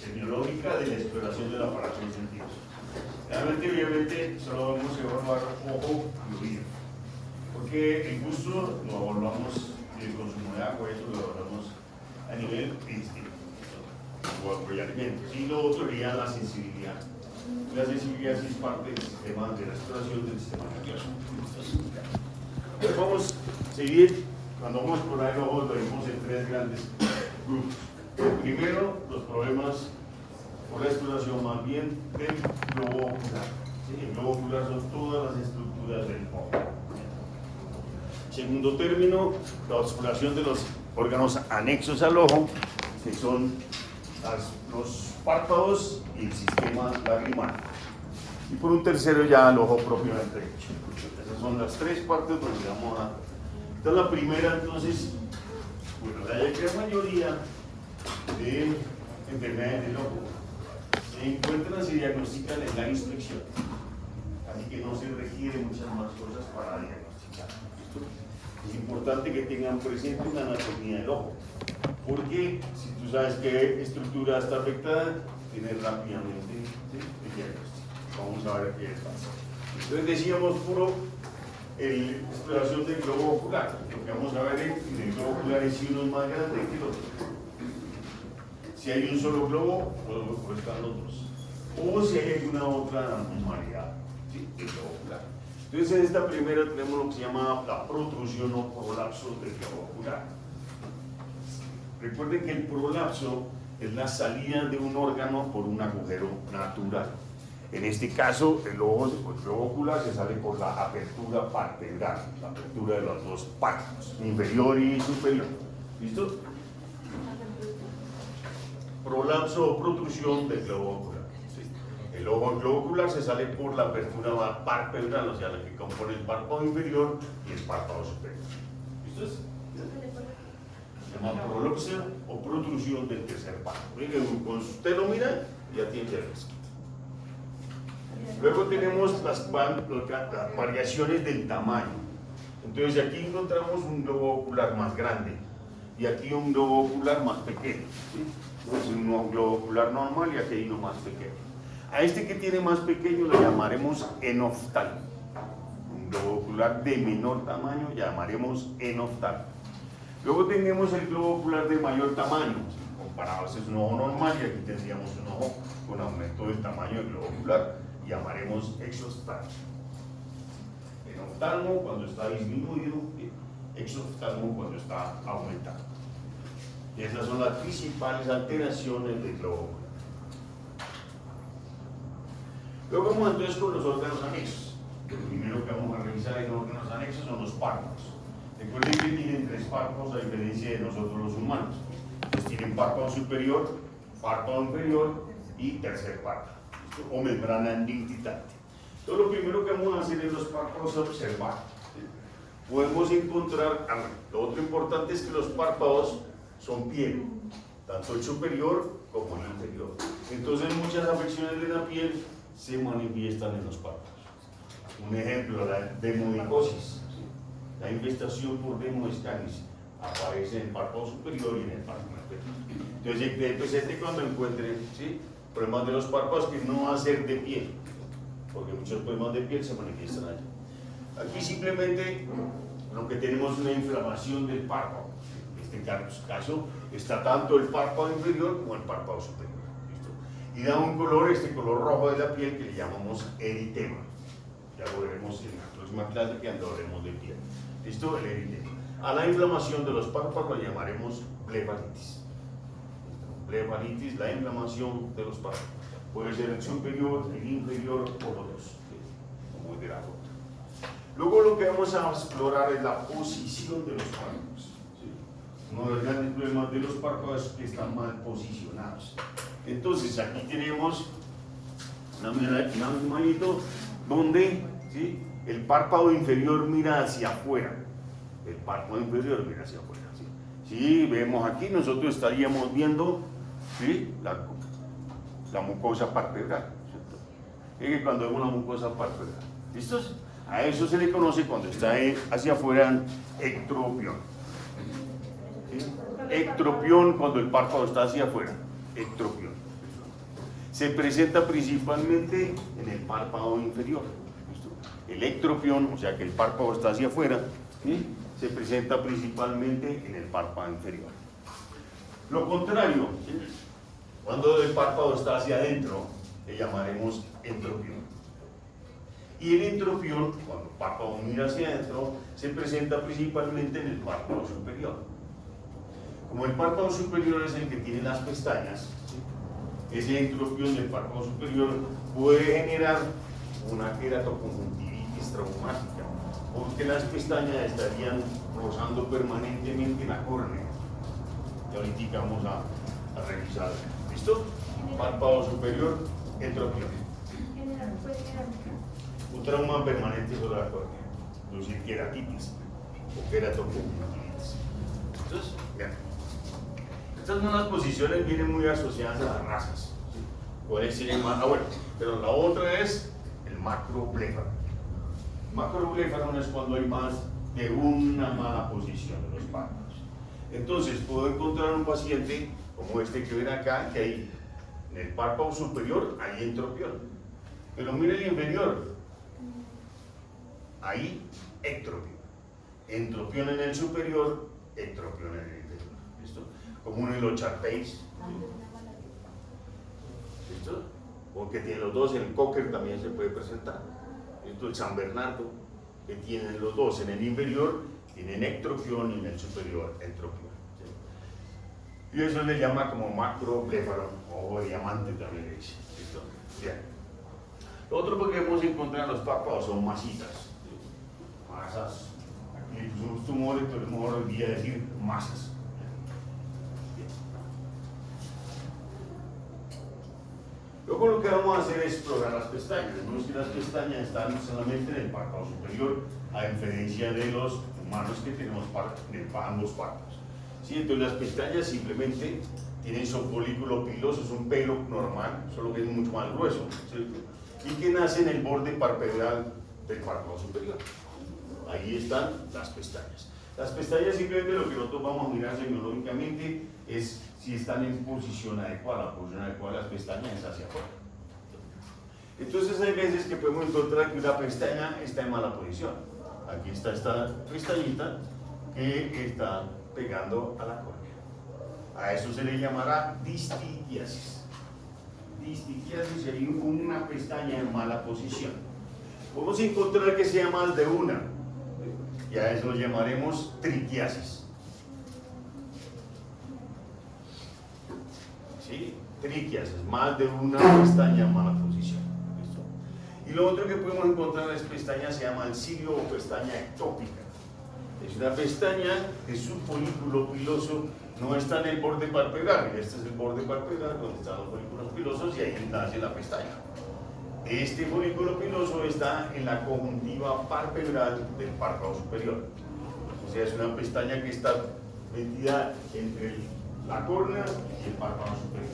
semiológica de la exploración del aparato de sentidos. Realmente, obviamente, solo vamos a evaluar ojo y oído, porque el gusto lo evaluamos y el consumo de agua, eso lo evaluamos a nivel instinto o alimentos. Y lo otro sería la sensibilidad. La sensibilidad sí es parte del sistema de la exploración del sistema nervioso. Pues vamos a seguir. Cuando vamos a explorar el ojo, lo vemos en tres grandes grupos. Primero, los problemas por la exploración más bien del globo ocular. ¿Sí? El globo ocular son todas las estructuras del ojo. Segundo término, la exploración de los órganos anexos al ojo, que son los párpados y el sistema lagrimal. Y por un tercero ya el ojo propiamente dicho. Esas son las tres partes donde vamos a... Esta es la primera, entonces, bueno, la gran mayoría de enfermedades del ojo se encuentran, se diagnostican en la inspección. Así que no se requieren muchas más cosas para diagnosticar. Es importante que tengan presente una anatomía del ojo, porque si tú sabes qué estructura está afectada, tienes rápidamente el diagnóstico. Vamos a ver qué pasa. Entonces decíamos puro exploración del globo ocular. Lo que vamos a ver en el globo ocular es si uno es más grande que el otro. Si hay un solo globo, o están los dos. O si hay alguna otra anormalidad, ¿sí?, del globo ocular. Entonces en esta primera tenemos lo que se llama la protrusión o prolapso del globo ocular. Recuerden que el prolapso es la salida de un órgano por un agujero natural. En este caso, el globo ocular se sale por la apertura palpebral, la apertura de los dos párpados, inferior y superior. ¿Listo? Prolapso o protrusión del globo ocular. El globo ocular se sale por la apertura palpebral, o sea, la que compone el párpado inferior y el párpado superior. ¿Listo? Se llama prolapso o protrusión del tercer párpado. Cuando usted lo mira, ya tiene el resto. Luego tenemos las variaciones del tamaño. Entonces aquí encontramos un globo ocular más grande y aquí un globo ocular más pequeño. ¿Sí? Es un globo ocular normal y aquí hay uno más pequeño. A este que tiene más pequeño lo llamaremos enoftalmo. Un globo ocular de menor tamaño llamaremos enoftalmo. Luego tenemos el globo ocular de mayor tamaño. Comparado, este es un ojo normal y aquí tendríamos un ojo con aumento del tamaño del globo ocular. Llamaremos exoftalmo. Enoftalmo cuando está disminuido, exoftalmo cuando está aumentado. Y esas son las principales alteraciones del globo ocular. Luego vamos entonces con los órganos anexos. Lo primero que vamos a revisar en órganos anexos son los párpados. Recuerden que tienen tres párpados a diferencia de nosotros los humanos. Pues tienen párpado superior, párpado inferior y tercer párpado, o membrana nitidante. Entonces lo primero que vamos a hacer en los párpados es observar. Podemos encontrar, lo otro importante es que los párpados son piel, tanto el superior como el inferior. Entonces muchas afecciones de la piel se manifiestan en los párpados. Un ejemplo, la demodicosis, ¿sí? La infestación por demodescanis aparece en el párpado superior y en el párpado inferior. Entonces, cuando encuentren, ¿sí?, problemas de los párpados, que no va a ser de piel, porque muchos problemas de piel se manifiestan allí. Aquí simplemente lo que tenemos es una inflamación del párpado. En este caso está tanto el párpado inferior como el párpado superior. ¿Listo? Y da un color, este color rojo de la piel, que le llamamos eritema. Ya lo veremos en la próxima clase que hablaremos de piel. ¿Listo? El eritema. A la inflamación de los párpados lo llamaremos blefaritis. Blefaritis, la inflamación de los párpados. Puede ser el superior, el inferior o los dos, como de la foto. Luego lo que vamos a explorar es la posición de los párpados. ¿Sí? Uno de los grandes problemas de los párpados es que están mal posicionados. Entonces aquí tenemos un manito donde, ¿sí?, el párpado inferior mira hacia afuera. El párpado inferior mira hacia afuera. ¿Sí? Si vemos aquí, nosotros estaríamos viendo, ¿sí?, la mucosa palpebral. Es que cuando vemos la mucosa palpebral, ¿listos? A eso se le conoce cuando está hacia afuera ectropión. ¿Sí? Ectropión cuando el párpado está hacia afuera. Ectropión. se presenta principalmente en el párpado inferior. ¿Listo? El ectropión, o sea que el párpado está hacia afuera, ¿sí? Se presenta principalmente en el párpado inferior. Lo contrario, ¿sí? Cuando el párpado está hacia adentro, le llamaremos entropión. Y el entropión, cuando el párpado mira hacia adentro, se presenta principalmente en el párpado superior. Como el párpado superior es el que tiene las pestañas, ¿sí? Ese entropión del párpado superior puede generar una queratoconjuntivitis traumática, porque las pestañas estarían rozando permanentemente la córnea. Y ahorita vamos a revisar. ¿Listo? Párpado superior, entropión. Un trauma permanente sobre la córnea, producir queratitis o queratoconjuntivitis. Entonces, bien. Estas malas posiciones vienen muy asociadas a las razas. Puede ser más, bueno, pero la otra es el macrobléfaro. Macrobléfaro es cuando hay más de una mala posición de los párpados. Entonces, puedo encontrar un paciente como este que ven acá, que hay en el párpado superior hay entropión. Pero mire el inferior, ahí ectropión. Entropión en el superior, ectropión en el inferior. ¿Listo? Como uno de los Charpeis. ¿Listo? Porque tiene los dos, el Cocker también se puede presentar. ¿Listo? El San Bernardo, que tienen los dos en el inferior, tienen ectropión y en el superior entropión. ¿Sí? Y eso le llama como macrobléfaro, ojo de diamante también le dice. ¿Listo? Bien. Lo otro que podemos encontrar en los párpados son masitas. ¿Sí? Masas. Aquí pusimos tumores, pero es mejor hoy día decir masas. Luego lo que vamos a hacer es explorar las pestañas. Vemos que las pestañas están solamente en el párpado superior, a diferencia de los humanos que tenemos ambos párpados. ¿Sí? Entonces las pestañas simplemente tienen su folículo piloso, es un pelo normal, solo que es mucho más grueso, ¿cierto? Y que nace en el borde palpebral del párpado superior. Ahí están las pestañas. Las pestañas simplemente lo que nosotros vamos a mirar semiológicamente es si están en posición adecuada. La posición adecuada de las pestañas es hacia afuera. Entonces hay veces que podemos encontrar que una pestaña está en mala posición. Aquí está esta pestañita que está pegando a la córnea. A eso se le llamará distiquiasis. Distiquiasis sería una pestaña en mala posición. Podemos encontrar que sea más de una. Y a eso lo llamaremos triquiasis. ¿Sí? Triquiasis, más de una pestaña en mala posición. ¿Listo? Y lo otro que podemos encontrar en las pestañas se llama el cilio o pestaña ectópica. Es una pestaña que su folículo piloso no está en el borde palpebral. Este es el borde palpebral donde están los folículos pilosos y ahí nace la pestaña. Este folículo piloso está en la conjuntiva palpebral del párpado superior. O sea, es una pestaña que está metida entre la córnea y el párpado superior,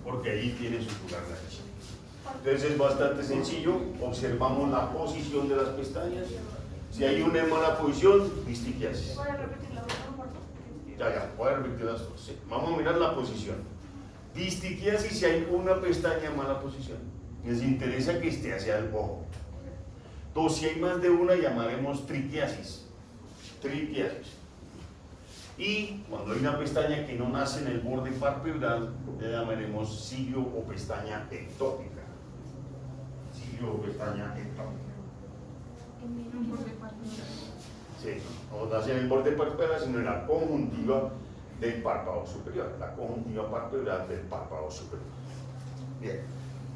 porque ahí tiene su lugar de acción. Entonces es bastante sencillo, observamos la posición de las pestañas. Si hay una en mala posición, distiquiasis. ¿Puede repetir la otra? Ya, voy a repetir las dos. Sí. Vamos a mirar la posición. Distiquiasis si hay una pestaña en mala posición. Les interesa que esté hacia el ojo. Entonces, si hay más de una, llamaremos triquiasis. Triquiasis. Y cuando hay una pestaña que no nace en el borde palpebral, le llamaremos cilio o pestaña ectópica. Cilio o pestaña ectópica. Sí, no nace en el borde palpebral, sino en la conjuntiva del párpado superior. La conjuntiva palpebral del párpado superior. Bien.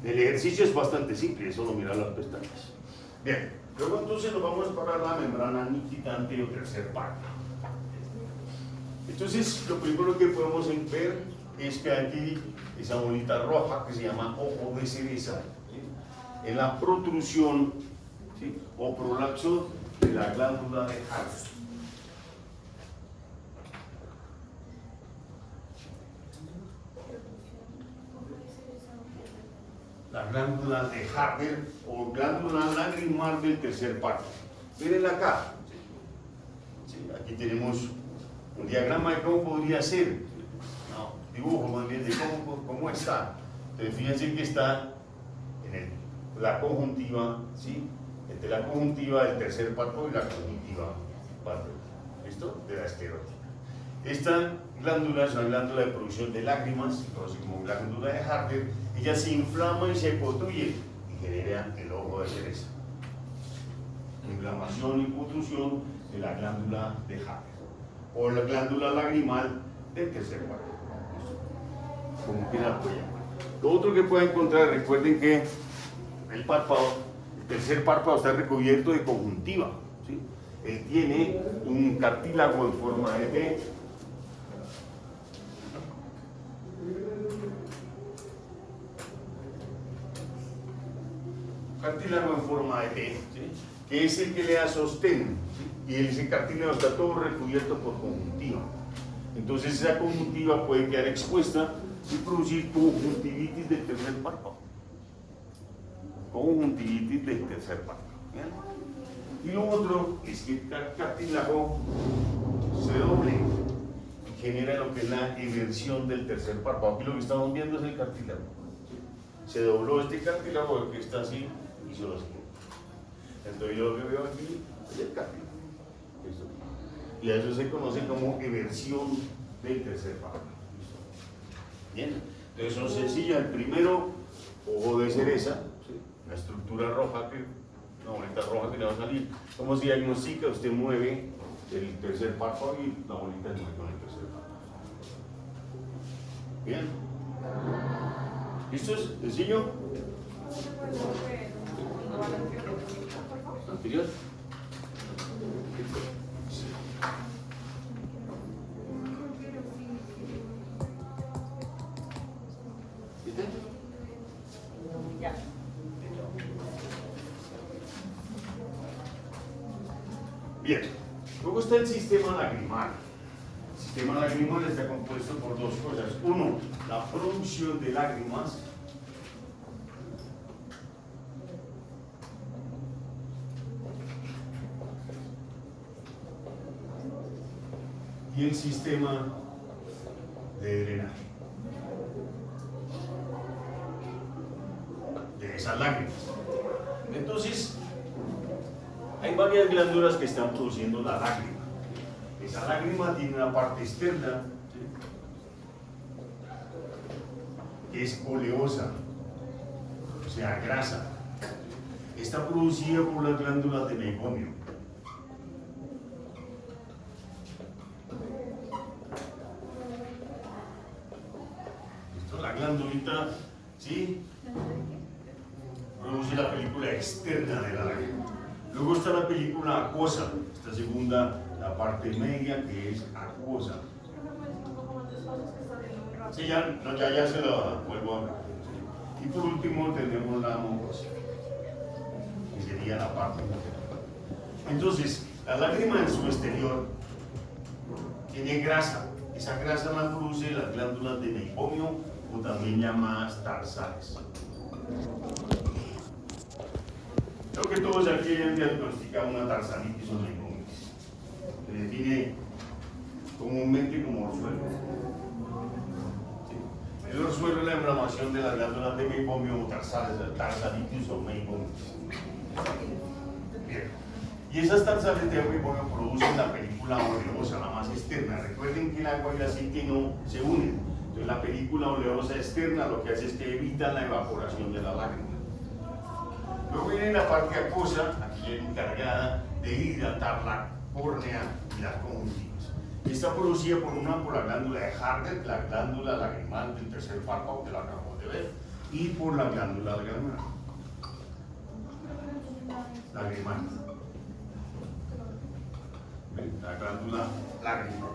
El ejercicio es bastante simple, es solo mirar las pestañas. Bien, luego entonces nos vamos para la membrana nictitante o tercer párpado. Entonces, lo primero que podemos ver es que aquí esa bolita roja que se llama ojo de cereza, ¿sí? En la protrusión, ¿sí? O prolapso de la glándula de Harvey. La glándula de Harvey o glándula lagrimal del tercer párpado. Miren acá. Sí, aquí tenemos un diagrama de cómo podría ser. No, dibujo más bien de cómo está. Entonces fíjense que está en la conjuntiva, ¿sí? Entre la conjuntiva del tercer párpado y la conjuntiva párpado, ¿listo? De la esclerótica. Esta glándula es una glándula de producción de lágrimas, se conoce como glándula de Harder. Ella se inflama y se contuye y genera el ojo de cereza. Inflamación y putrusión de la glándula de Harder o la glándula lagrimal del tercer párpado, como que la apoya. Lo otro que pueden encontrar, recuerden que el tercer párpado está recubierto de conjuntiva, ¿sí? Él tiene un cartílago en forma de T. Cartílago en forma de T, ¿sí? Que es el que le da sostén, ¿sí? Y ese cartílago está todo recubierto por conjuntiva. Entonces esa conjuntiva puede quedar expuesta y producir conjuntivitis del tercer párpado. Conjuntivitis del tercer párpado. ¿Bien? Y lo otro es que el cartílago se doble y genera lo que es la eversión del tercer párpado. Aquí lo que estamos viendo es el cartílago. Se dobló este cartílago que está así y se lo siguiente. Entonces yo lo que veo aquí es el cartílago. Y a eso se conoce como eversión del tercer párpado. Bien, entonces son sencillas. El primero, ojo de cereza, ¿sí? Una estructura roja, una bolita roja que le va a salir. ¿Cómo se diagnostica? Usted mueve el tercer párpado y la bolita se mueve con el tercer párpado. Bien. ¿Listo? ¿Es sencillo? ¿Anterior? Bien, luego está el sistema lagrimal. El sistema lagrimal está compuesto por dos cosas. Uno, la producción de lágrimas. Y el sistema de drenaje de esas lágrimas. Entonces, hay varias glándulas que están produciendo la lágrima. Esa lágrima tiene una parte externa, ¿sí? Que es oleosa, o sea, grasa. Está producida por las glándulas de meibomio. La glandulita, ¿sí? Produce la película externa de la lágrima. Luego está la película acuosa, esta segunda, la parte media que es acuosa. Sí, ya se lo vuelvo a ver. ¿Sí? Y por último tenemos la mucosa, que sería la parte interna. Entonces, la lágrima en su exterior tiene grasa. Esa grasa la produce las glándulas de meibomio, o también llamadas tarsales. Creo que todos aquí han diagnosticado una tarsalitis o meibomitis. Se define comúnmente como orzuelo. ¿Sí? El orzuelo es la inflamación de las glándulas de meibomio o tarsales, tarsalitis o meibomitis. Bien. Y esas tarsales de meibomio producen la película oleosa, la más externa. Recuerden que el agua y el aceite no se unen. Entonces la película oleosa externa lo que hace es que evita la evaporación de la lágrima. Luego viene la parte acuosa, aquí es encargada de hidratar la córnea y las conjuntivas. Está producida por la glándula de Harder, la glándula lagrimal del tercer párpado que la acabamos de ver, y por la glándula lagrimal. La glándula lagrimal.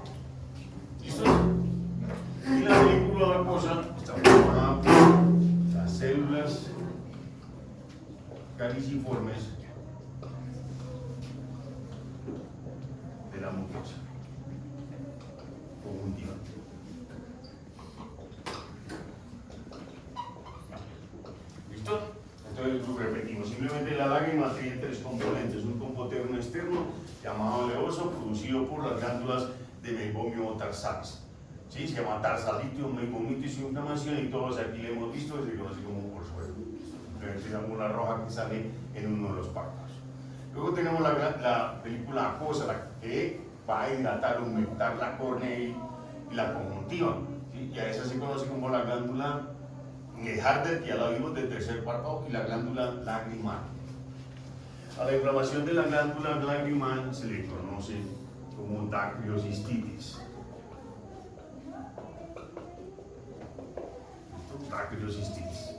¿Listo? Y la película acuosa está formada por las células caliciformes de la mucosa conjuntiva. ¿Listo? Entonces lo repetimos. Simplemente la lágrima tiene tres componentes. Un compoterno externo llamado oleoso, producido por las glándulas de meibomio o tarsales. ¿sí? Se llama tarsalitio, megvomitis y inflamación, y todos aquí le hemos visto, se conoce como orzuelo. Es una roja que sale en uno de los párpados. Luego tenemos la película acuosa, la que va a dilatar, aumentar la córnea y la conjuntiva, ¿sí? Y a esa se conoce como la glándula Harder, que ya la vimos del tercer párpado, y la glándula lagrimal. A la inflamación de la glándula lagrimal se le conoce como dactiocistitis. Dactiocistitis.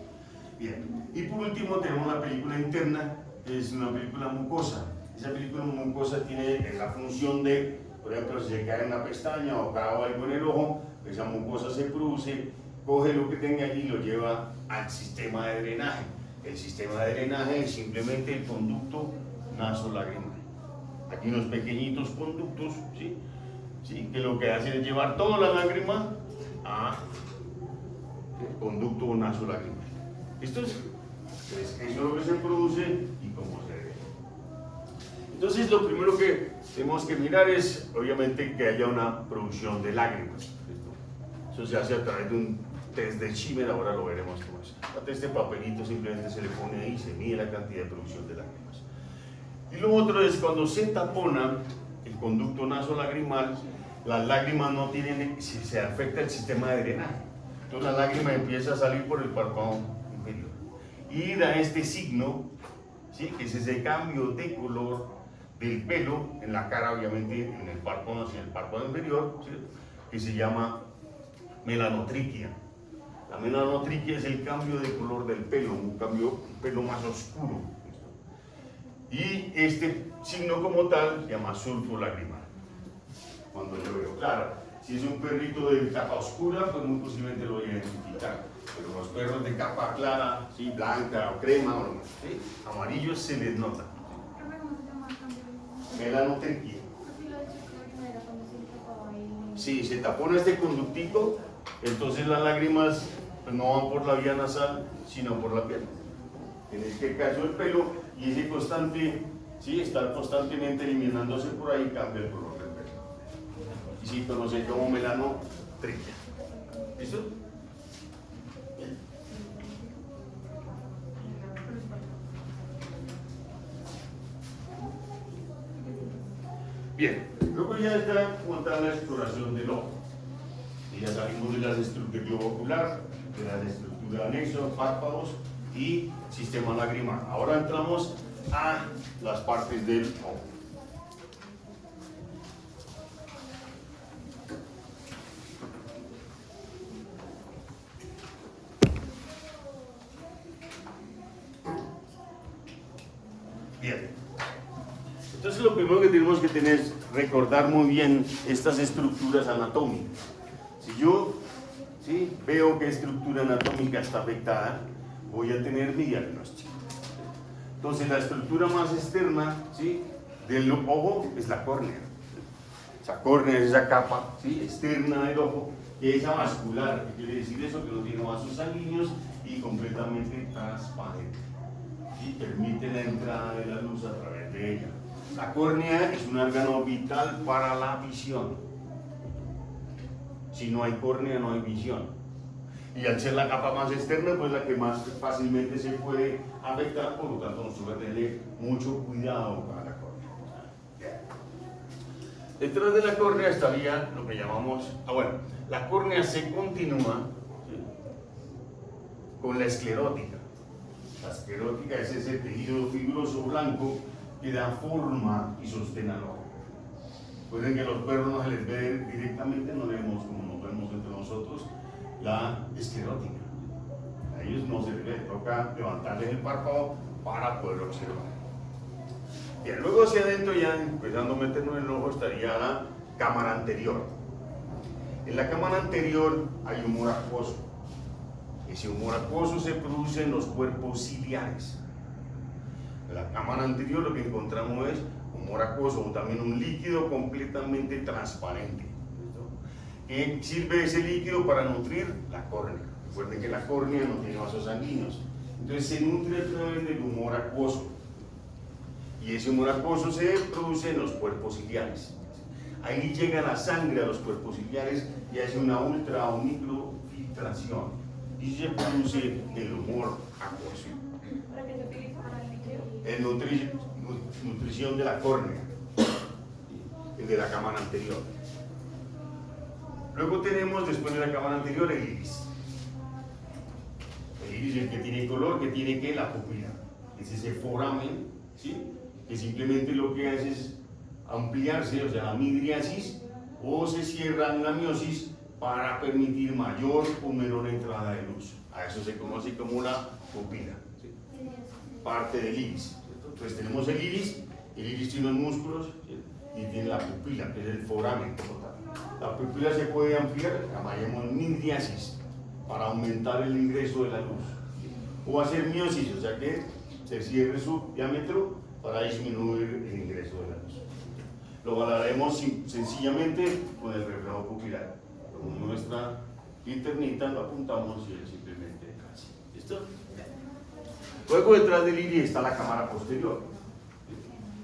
Bien. Y por último tenemos la película interna, que es una película mucosa. Esa película mucosa tiene la función de, por ejemplo, si se cae en la pestaña o cae algo en el ojo, esa mucosa se produce, coge lo que tenga allí y lo lleva al sistema de drenaje. El sistema de drenaje es simplemente el conducto nasolagrimal. Aquí unos pequeñitos conductos, ¿sí? ¿Sí? Que lo que hacen es llevar toda la lágrima a el conducto nasolagrimal. Esto es, pues, eso es lo que se produce y cómo se ve. Entonces, lo primero que tenemos que mirar es, obviamente, que haya una producción de lágrimas. Eso se hace a través de un test de Schimmer, ahora lo veremos cómo es. Este papelito simplemente se le pone ahí y se mide la cantidad de producción de lágrimas. Y lo otro es cuando se tapona el conducto nasolagrimal, las lágrimas no tienen, se afecta el sistema de drenaje. Entonces la lágrima empieza a salir por el párpado inferior. Y da este signo, ¿sí? Que es ese cambio de color del pelo en la cara, obviamente en el párpado inferior, ¿sí? Que se llama melanotriquia. La melanotriquia es el cambio de color del pelo, un pelo más oscuro. Y este signo como tal se llama sulfo lagrimal. Cuando yo veo, claro, si es un perrito de capa oscura, pues muy posiblemente lo voy a identificar. Pero los perros de capa clara, ¿sí? Blanca o crema, o, ¿sí? Amarillos, se les nota. Melanotriquia. Sí, se tapona este conductico, entonces las lágrimas pues, no van por la vía nasal, sino por la piel. En este caso el pelo, y ese constante, ¿sí? Estar constantemente eliminándose por ahí cambia el color del pelo. Y se conoce como melanotriquia. ¿Listo? Bien, luego ya está montada la exploración del ojo. Y ya salimos de las estructuras globo ocular, de las estructuras anexo, párpados y sistema lagrimal. Ahora entramos a las partes del ojo. Bien. Entonces lo primero que tenemos que tener es recordar muy bien estas estructuras anatómicas. Si yo, ¿sí? Veo que estructura anatómica está afectada, voy a tener mi diagnóstico. Entonces la estructura más externa, ¿sí? Del ojo es la córnea. Esa córnea es esa capa, ¿sí? Externa del ojo, que es avascular, que quiere decir eso, que no tiene vasos sanguíneos y completamente transparente. ¿Sí? Permite la entrada de la luz a través de ella. La córnea es un órgano vital para la visión. Si no hay córnea, no hay visión. Y al ser la capa más externa, pues la que más fácilmente se puede afectar, por lo tanto nosotros tener mucho cuidado para la córnea. Detrás de la córnea estaría lo que llamamos, la córnea se continúa, ¿sí? Con la esclerótica. La esclerótica es ese tejido fibroso blanco que da forma y sostén al ojo. Pueden que a los perros no se les ve directamente, no vemos como nos vemos entre nosotros la esclerótica. A ellos no se les toca levantarles el párpado para poder observar. Bien, luego hacia adentro, ya empezando a meternos en el ojo, estaría la cámara anterior. En la cámara anterior hay humor acuoso. Ese humor acuoso se produce en los cuerpos ciliares. En la cámara anterior lo que encontramos es humor acuoso o también un líquido completamente transparente. ¿Qué sirve ese líquido para nutrir? La córnea. Recuerden que la córnea no tiene vasos sanguíneos. Entonces se nutre a través del humor acuoso. Y ese humor acuoso se produce en los cuerpos ciliares. ahí llega la sangre a los cuerpos ciliares y hace una ultra o microfiltración y se produce el humor acuoso. ¿Para qué se utiliza? Para el líquido. Nutrición de la córnea, el de la cámara anterior. Luego tenemos, después de la cámara anterior, el iris. El iris es el que tiene color, que tiene que la pupila. Es ese foramen, ¿sí? Que simplemente lo que hace es ampliarse, o sea, la midriasis, o se cierra en la miosis para permitir mayor o menor entrada de luz. A eso se conoce como la pupila, ¿sí? Parte del iris. Entonces tenemos el iris tiene los músculos, ¿sí? Y tiene la pupila, que es el foramen como tal. La pupila se puede ampliar, la llamamos midriasis, para aumentar el ingreso de la luz, ¿sí? O hacer miosis, o sea que se cierre su diámetro para disminuir el ingreso de la luz. Lo valoraremos sencillamente con el reflejo pupilar. Con nuestra linternita lo apuntamos y simplemente así. ¿Listo? Luego detrás del iris está la cámara posterior.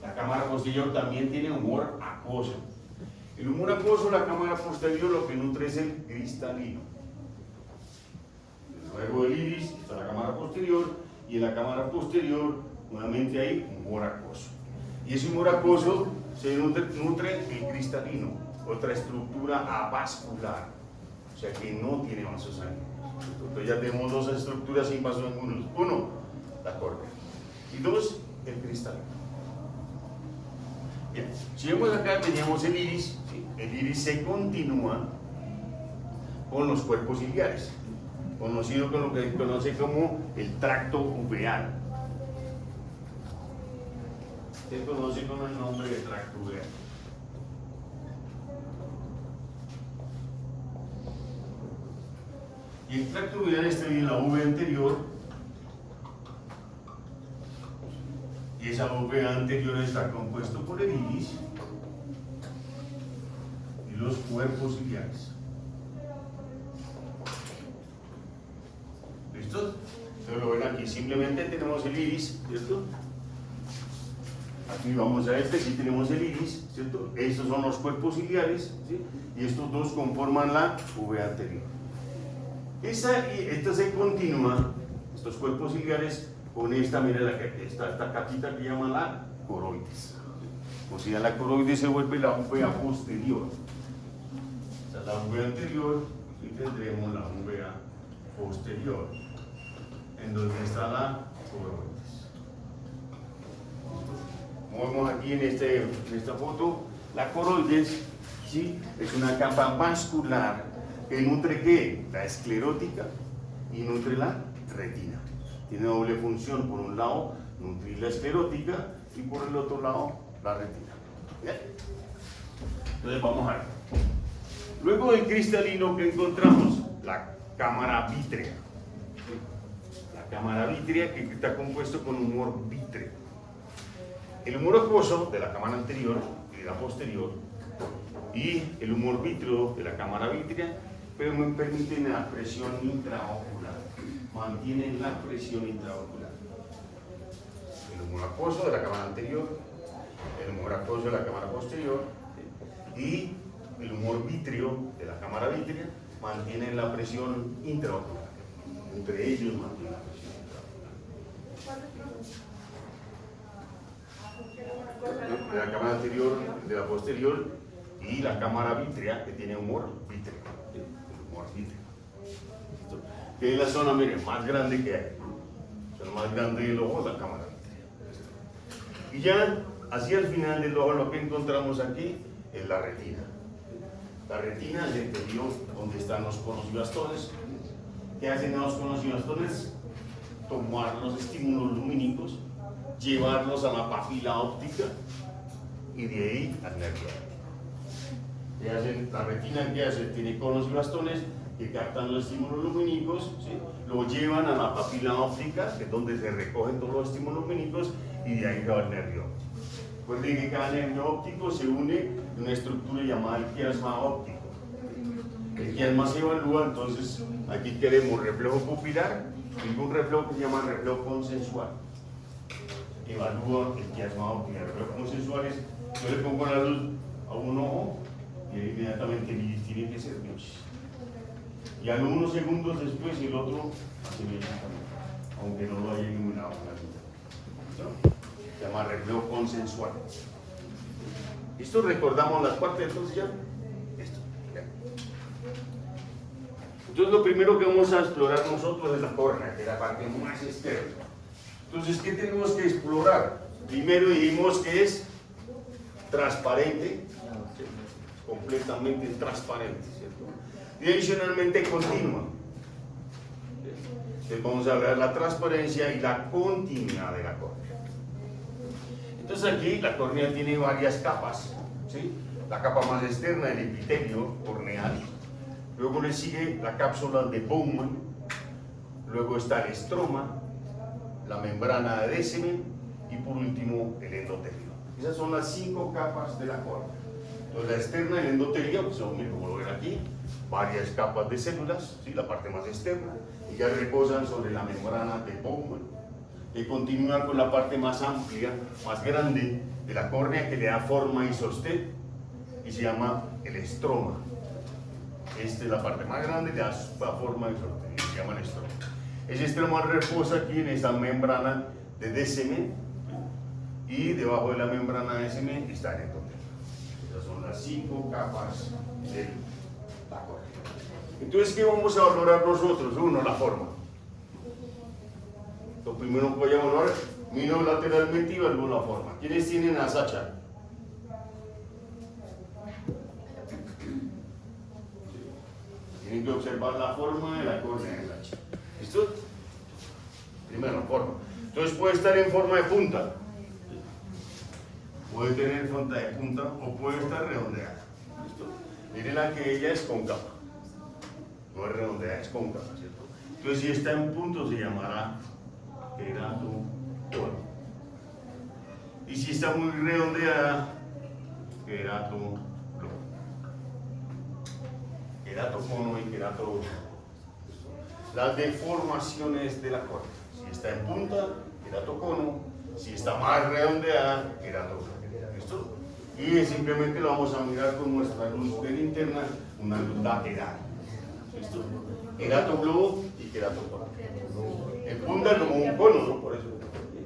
La cámara posterior también tiene humor acuoso. El humor acuoso, la cámara posterior, lo que nutre es el cristalino. Luego del iris está la cámara posterior y en la cámara posterior nuevamente hay humor acuoso. Y ese humor acuoso se nutre el cristalino, otra estructura avascular, o sea que no tiene vasos sanguíneos. Entonces ya tenemos dos estructuras sin vasos sanguíneos. Uno, la córnea, y dos, el cristalino. Bien, si vemos acá teníamos el iris, ¿sí? El iris se continúa con los cuerpos ciliares, conocido con lo que se conoce como el tracto uveal. Se conoce con el nombre de tracto uveal. Y el tracto uveal está en la uvea anterior, y esa uvea anterior está compuesto por el iris y los cuerpos ciliares. ¿Listo? Entonces lo ven aquí, simplemente tenemos el iris, ¿cierto? Aquí vamos a sí tenemos el iris, ¿cierto? Estos son los cuerpos ciliares, ¿sí? Y estos dos conforman la uvea anterior. Esta se continúa, estos cuerpos ciliares, con esta, mira, esta capita que llaman la coroides. O sea, la coroides se vuelve la uvea posterior. Esta es la uvea anterior y tendremos la uvea posterior, en donde está la coroides. Como vemos aquí en esta foto, la coroides, ¿sí? Es una capa vascular que nutre ¿qué? La esclerótica y nutre la retina. Tiene doble función, por un lado nutrir la esclerótica y por el otro lado la retina. ¿Bien? Entonces vamos a ver. Luego del cristalino que encontramos, la cámara vítrea. La cámara vítrea que está compuesto con humor vítreo. El humor acuoso de la cámara anterior y de la posterior y el humor vítreo de la cámara vítrea permiten la presión intraocular, mantienen la presión intraocular. El humor acuoso de la cámara anterior, el humor acuoso de la cámara posterior y el humor vítreo de la cámara vítrea mantienen la presión intraocular. Entre ellos mantienen la presión intraocular. De la cámara anterior, de la posterior y la cámara vítrea que tiene humor vítreo. Humor vítreo. Que es la zona, miren, más grande que hay. La más grande del ojo es la cámara vítrea. Y ya hacia el final del ojo lo que encontramos aquí es la retina. La retina es el periodo donde están los conos y bastones. ¿Qué hacen los conos y bastones? Tomar los estímulos lumínicos, llevarlos a la papila óptica y de ahí al nervio. ¿Qué hacen? La retina, ¿qué hace? Tiene conos y bastones que captan los estímulos lumínicos, ¿sí? Lo llevan a la papila óptica, que es donde se recogen todos los estímulos lumínicos, y de ahí va el nervio. Recuerden que cada nervio óptico se une en una estructura llamada el quiasma óptico. El quiasma se evalúa, entonces aquí queremos reflejo pupilar y un reflejo que se llama reflejo consensual. Evalúa el quiasma óptico. El reflejo consensual es, yo le pongo la luz a un ojo y inmediatamente tiene que ser miosis. Y a los unos segundos después el otro hace miosis también, aunque no lo haya iluminado con la luz. Se llama reflejo consensual. ¿Listo? ¿Recordamos las partes entonces ya? Esto. Ya. Entonces lo primero que vamos a explorar nosotros es la córnea, que es la parte más externa. Entonces, ¿qué tenemos que explorar? Primero dijimos que es transparente, completamente transparente, ¿cierto? Y adicionalmente continua. Entonces vamos a hablar de la transparencia y la continuidad de la córnea. Entonces aquí la córnea tiene varias capas, ¿sí? La capa más externa, el epitelio corneal. Luego le sigue la cápsula de Bowman. Luego está el estroma, la membrana de Descemet y por último el endotelio. Esas son las 5 capas de la córnea. Entonces la externa, el endotelio, pues, como lo ven aquí, varias capas de células, ¿sí? La parte más externa, y ya reposan sobre la membrana de Bowman, que continúa con la parte más amplia, más grande de la córnea, que le da forma y sostén, y se llama el estroma. Esta es la parte más grande, le da forma y sostén, y se llama el estroma. Ese estroma reposa aquí en esta membrana de Descemet, y debajo de la membrana de Descemet está el endotelio. Esas son las 5 capas de la córnea. Entonces, ¿qué vamos a valorar nosotros? Uno, la forma. Lo primero que voy a valorar, miro lateralmente y evalúo la forma. ¿Quiénes tienen a Sacha? Tienen que observar la forma de la córnea de Sacha. ¿Listo? Primero, forma. Entonces puede estar en forma de punta. Puede tener forma de punta o puede estar redondeada. ¿Listo? Miren la que ella es cóncava. No es redondeada, es cóncava, ¿cierto? Entonces si está en punto se llamará queratocono. Y si está muy redondeada, queratocono. Queratocono y queratocono. Las deformaciones de la córnea. Si está en punta, queratocono. Si está más redondeada, queratocono. ¿Listo? Y simplemente lo vamos a mirar con nuestra luz de linterna, una luz lateral. ¿Listo? Queratoglobo y queratocono. En punta como un cono, ¿no? Por eso,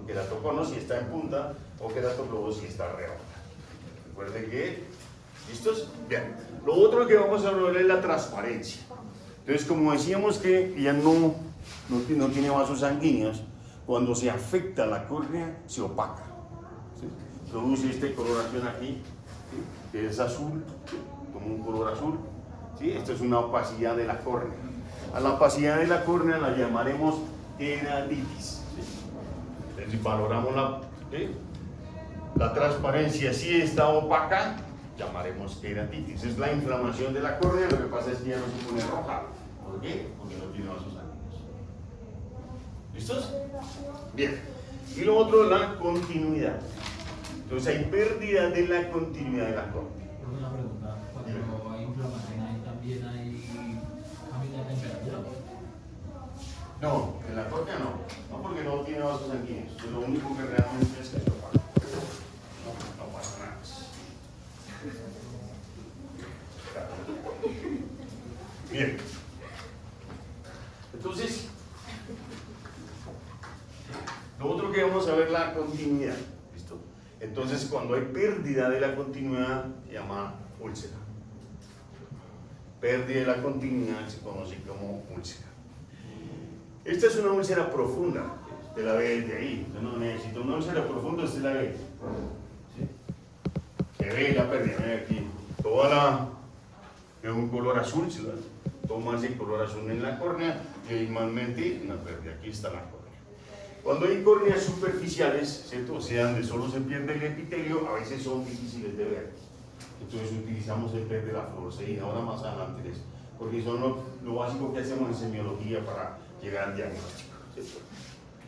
queratocono si está en punta o queratoglobo si está redonda. Recuerden que, ¿listos? Bien. Lo otro que vamos a hablar es la transparencia. Entonces, como decíamos que ella no tiene vasos sanguíneos, cuando se afecta la córnea, se opaca. ¿Sí? Produce esta coloración aquí, ¿sí? Que es azul, como un color azul. ¿Sí? Esto es una opacidad de la córnea. A la opacidad de la córnea la llamaremos queratitis. ¿Sí? Entonces, si valoramos la transparencia, si está opaca, llamaremos queratitis. Es la inflamación de la córnea, lo que pasa es que ya no se pone roja. ¿Por qué? Porque no tiene vasos sanguíneos. ¿Listos? Bien. Y lo otro, la continuidad. Entonces hay pérdida de la continuidad de la córnea. Una pregunta, cuando hay inflamación ahí también hay cambio de temperatura. No, en la córnea no. No, porque no tiene vasos sanguíneos. Lo único que realmente es que se opaca. No pasa nada. Bien. Entonces, lo otro que vamos a ver la continuidad. ¿Listo? Entonces, cuando hay pérdida de la continuidad, se llama úlcera. Pérdida de la continuidad se conoce como úlcera. Esta es una úlcera profunda. Usted la ve desde ahí. Usted no necesita una úlcera profunda, usted la ve. ¿Sí? Se ve la pérdida. Ve aquí. Toda la. Es un color azul, ¿sí? Toma ese color azul en la córnea y igualmente una pérdida. Aquí está la córnea. Cuando hay córneas superficiales, ¿cierto? O sea, donde solo se pierde el epitelio, a veces son difíciles de ver. Entonces utilizamos el PET de la fluoresceína, ahora más adelante les, porque son lo básico que hacemos en semiología para llegar al diagnóstico, ¿cierto?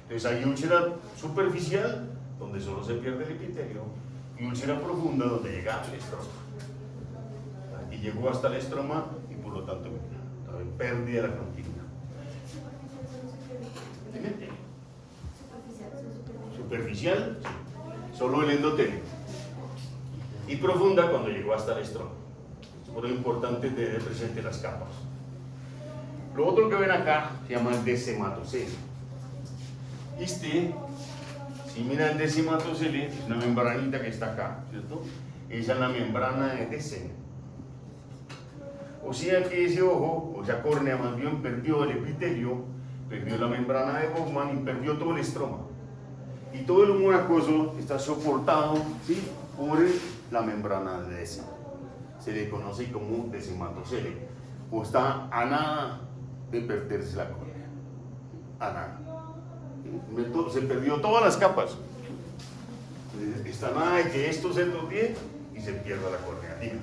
Entonces hay úlcera superficial, donde solo se pierde el epitelio, y úlcera profunda, donde llega al estroma. Y llegó hasta el estroma y por lo tanto pérdida de la continuidad. Superficial, solo el endotelio. Y profunda cuando llegó hasta el estroma. Por lo importante es tener presente las capas. Lo otro que ven acá se llama el deshematocele. Si miran el deshematocele, es una membranita que está acá, ¿cierto? Esa es la membrana de Descemet. O sea que ese ojo, o esa córnea más bien, perdió el epitelio, perdió la membrana de Bowman y perdió todo el estroma. Y todo el humor acuoso está soportado, ¿sí?, por la membrana de Descemet. Se le conoce como deshematocele, o está a nada de perderse la córnea. A nada. Se perdió todas las capas. Está nada de que esto se topie y se pierda la córnea. Dime.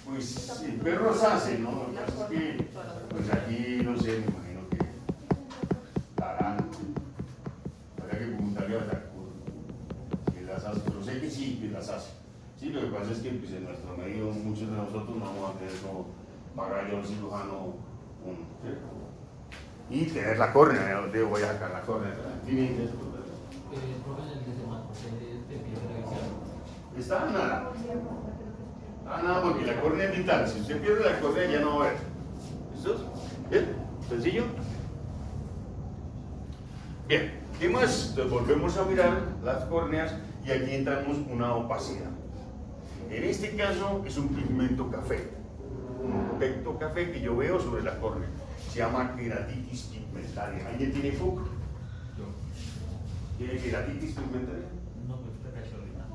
Pues sí, perros hacen, ¿no? Lo que pasa es que, pues aquí, no sé, me imagino que darán. Habría que preguntarle a Takur que las hace, pero sé que sí, que las hace. Sí, lo que pasa es que pues, en nuestro medio muchos de nosotros no vamos a tener como pagar yo a un cirujano, ¿cierto? Y tener la córnea, ¿de voy a sacar la córnea? ¿Tiene que Profe, en el deshematocele te pierde la visión. está nada. Nada, porque la córnea es vital. Si usted pierde la córnea ya no va a ver. ¿Listo? ¿Bien? ¿Sencillo? Bien. ¿Qué más? Entonces volvemos a mirar las córneas y aquí entramos una opacidad. En este caso es un pigmento café. Un pigmento café que yo veo sobre la córnea. Se llama queratitis pigmentaria. ¿Alguien tiene PUC? Yo. ¿Tiene queratitis pigmentaria? No, pues te cacho ahorita.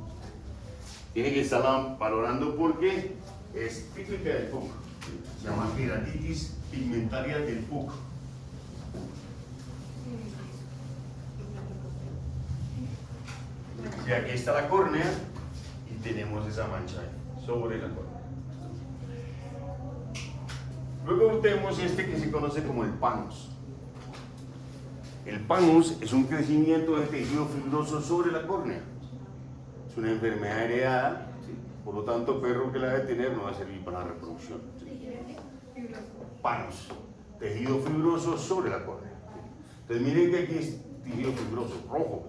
Tiene que estarla valorando porque es típica del PUC. Se llama queratitis pigmentaria del PUC. Y aquí está la córnea y tenemos esa mancha ahí, sobre la córnea. Luego tenemos este que se conoce como el panus. El panus es un crecimiento de tejido fibroso sobre la córnea. Es una enfermedad heredada, ¿sí? Por lo tanto, perro que la debe tener no va a servir para la reproducción. ¿Sí? Panus, tejido fibroso sobre la córnea. ¿Sí? Entonces miren que aquí es tejido fibroso, rojo.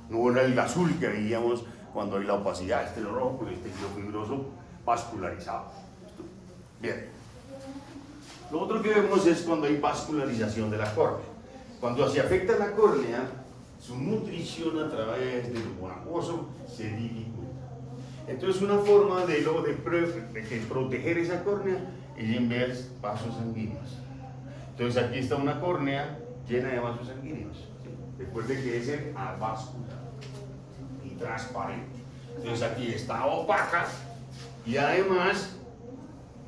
No era el azul que veíamos cuando hay la opacidad, este es el rojo, pues este tejido fibroso vascularizado. ¿Listo? Bien. Lo otro que vemos es cuando hay vascularización de la córnea. Cuando se afecta la córnea, su nutrición a través del humor acuoso se dificulta. Entonces una forma de proteger esa córnea es enviar vasos sanguíneos. Entonces aquí está una córnea llena de vasos sanguíneos. ¿Sí? Recuerde que debe ser avascular y transparente. Entonces aquí está opaca y además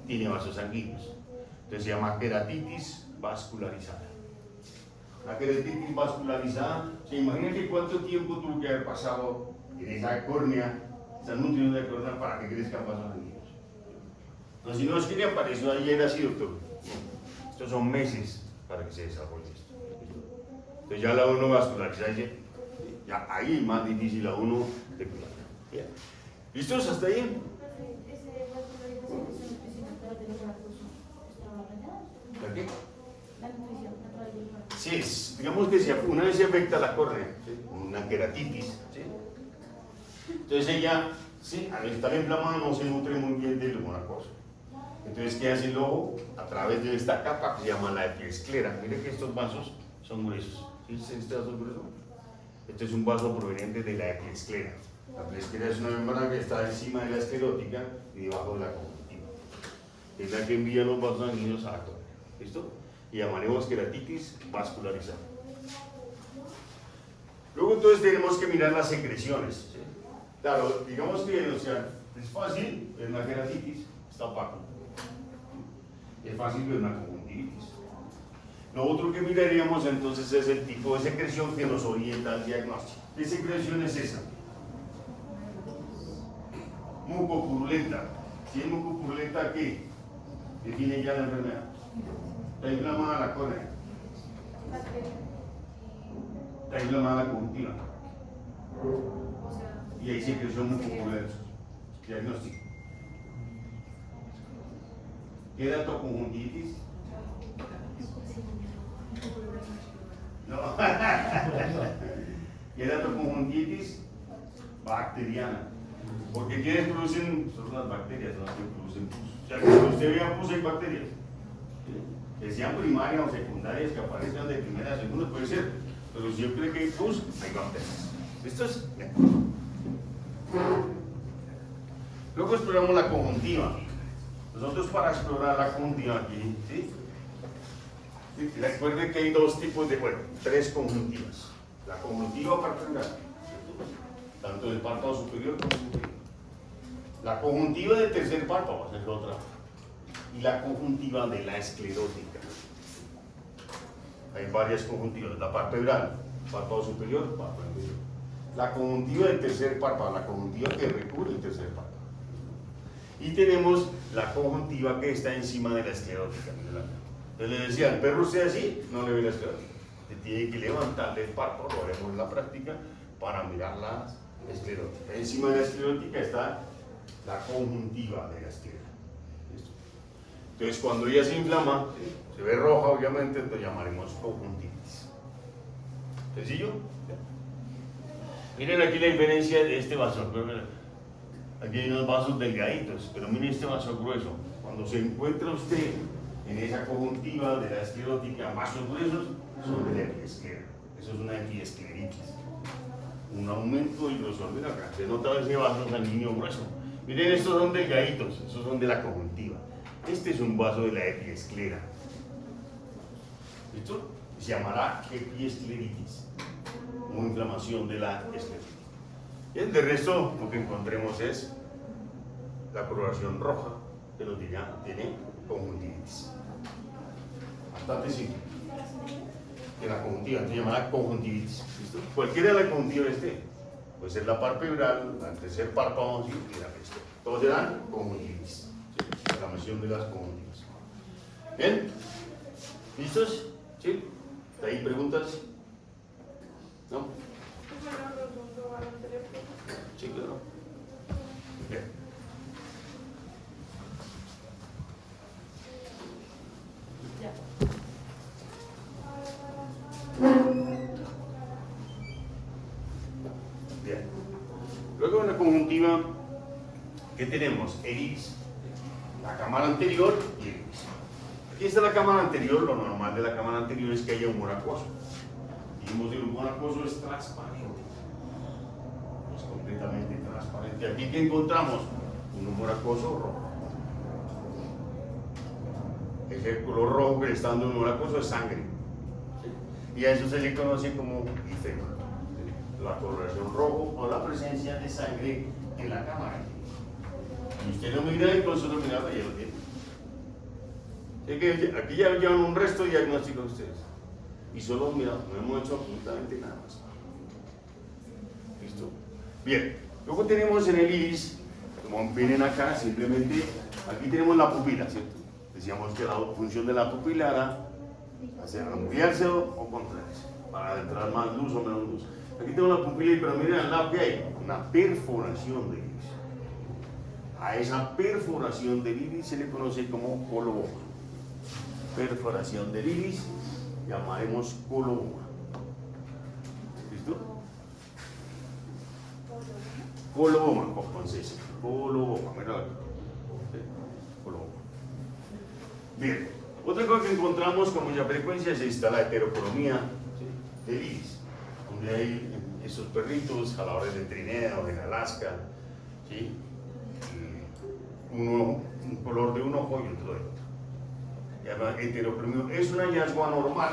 tiene vasos sanguíneos. Entonces se llama queratitis vascularizada. La queratitis vascularizada, ¿se imagina que cuánto tiempo tuvo que haber pasado en esa córnea, esa nutrición de la córnea para que crezcan vasos sanguíneos? No, si no es que le apareció ayer así, doctor. Estos son meses para que se desarrolle esto. Entonces ya la uno vasculariza, ya ahí es más difícil a uno de cuidar. Bien. ¿Listos hasta ahí? ¿La qué? Sí, digamos que una vez se afecta la córnea, ¿sí? Una queratitis, ¿sí? Entonces ella, ¿sí? Al estar inflamada no se nutre muy bien del humor acuoso. Entonces, ¿qué hace el ojo? A través de esta capa que se llama la epiesclera. Miren que estos vasos son gruesos. ¿Sí? ¿Este vaso es grueso? Este es un vaso proveniente de la epiesclera. La epiesclera es una membrana que está encima de la esclerótica y debajo de la conjuntiva. Es la que envía los vasos sanguíneos a la córnea. ¿Listo? Y llamaremos queratitis vascularizada. Luego entonces tenemos que mirar las secreciones. ¿Sí? Claro, digamos que o sea, es fácil ver una queratitis, está opaco. Es fácil ver una conjuntivitis. Lo otro que miraríamos entonces es el tipo de secreción que nos orienta al diagnóstico. ¿Qué secreción es esa? Mucopurulenta. Si es mucopurulenta, ¿qué? Define ya la enfermedad. Está inflamada la córnea. Está inflamada la conjuntiva. Y hay secreción mucopurulenta. Diagnóstico. ¿Qué dato conjuntivitis? No. ¿Qué dato conjuntivitis? bacteriana. Porque ¿quiénes producen? Son las bacterias las que producen pus. O sea, que cuando usted vea pus hay bacterias. ¿Sí? Que sean primarias o secundarias, que aparezcan de primera a segunda, puede ser. Pero si yo creo que hay pus, hay bacterias. ¿Esto es? Luego exploramos la conjuntiva. Nosotros para explorar la conjuntiva aquí, ¿sí? Recuerden que hay dos tipos de, bueno, tres conjuntivas. La conjuntiva partenal, tanto del párpado superior como inferior. La conjuntiva del tercer párpado, esa es otra. Y la conjuntiva de la esclerótica. Hay varias conjuntivas. La palpebral, párpado superior, párpado inferior. La conjuntiva del tercer párpado, la conjuntiva que recubre el tercer párpado. Y tenemos la conjuntiva que está encima de la esclerótica. Entonces le decía, al perro usted así, no le ve la esclerótica. Se tiene que levantarle el párpado, lo haremos en la práctica, para mirar la esclerótica. Encima de la esclerótica está la conjuntiva de la esclera. ¿Listo? Entonces cuando ella se inflama, se ve roja obviamente, entonces llamaremos conjuntivitis. ¿Sencillo? Miren aquí la diferencia de este vaso. Aquí hay unos vasos delgaditos, pero miren este vaso grueso. Cuando se encuentra usted en esa conjuntiva de la esclerótica, vasos gruesos son de la epiesclera. Eso es una epiescleritis. Un aumento del grosor de la cara. Se nota ese vaso sanguíneo grueso. Miren, estos son delgaditos, esos son de la conjuntiva. Este es un vaso de la epiesclera. ¿Listo? Se llamará epiescleritis, una inflamación de la escleritis. Bien, de resto, lo que encontremos es la coloración roja, que nos diría tiene conjuntivitis. Bastante simple. De la conjuntiva, se llamará conjuntivitis. ¿Listo? Cualquiera de la conjuntiva esté. Puede ser la palpebral, el tercer párpado, ¿sí? Y la peste. Todos serán conjuntivitis. ¿Sí? Inflamación de las conjuntivas. ¿Bien? ¿Listos? ¿Sí? ¿Hay preguntas? ¿No? Sí, claro. Bien. Bien. Luego en la conjuntiva, ¿qué tenemos? El iris. La cámara anterior y el iris. Aquí está la cámara anterior. Lo normal de la cámara anterior es que haya humor acuoso. Dijimos que el humor acuoso es transparente. Es completamente transparente. Aquí que encontramos un humor acuoso rojo. Ese color rojo que le está dando un humor acuoso es sangre. ¿Sí? Y a eso se le conoce como ifema. La coloración rojo o la presencia de sangre en la cámara. Y usted lo mira y con solo mirarlo ya lo tiene. Así que aquí ya llevan un resto de diagnóstico ustedes. Y solo mirado, no hemos hecho absolutamente nada más. ¿Listo? Bien, luego tenemos en el iris, como vienen acá, simplemente, aquí tenemos la pupila, ¿cierto? Decíamos que la función de la pupila era hacer ampliarse o contraerse, para entrar más luz o menos luz. Aquí tengo la pupila, pero miren al lado que hay una perforación del iris. A esa perforación del iris se le conoce como coloboma. Perforación del iris, llamaremos coloboma. ¿Listo? Coloboma, con C. Coloboma, mira aquí. Coloboma. Bien, otra cosa que encontramos con mucha frecuencia es la heterocromía, ¿sí? Del iris, donde hay esos perritos, jaladores de trineo, en Alaska, ¿sí? Un color de un ojo y otro de otro. Llama heterocromía. Es un hallazgo anormal,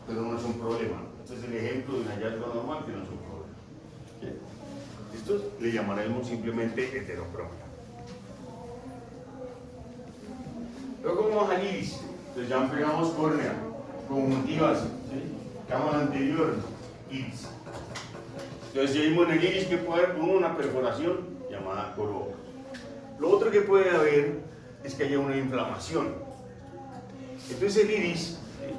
pero no es un problema. Este es el ejemplo de un hallazgo anormal que no es un problema. ¿Sí? Esto le llamaremos simplemente heterocromía. Luego vamos al iris. Entonces ya empezamos córnea, conjuntivas, ¿sí? Cámara anterior, iris. Entonces si vimos en el iris que puede haber una perforación llamada coloboma. Lo otro que puede haber es que haya una inflamación. Entonces el iris, ¿sí?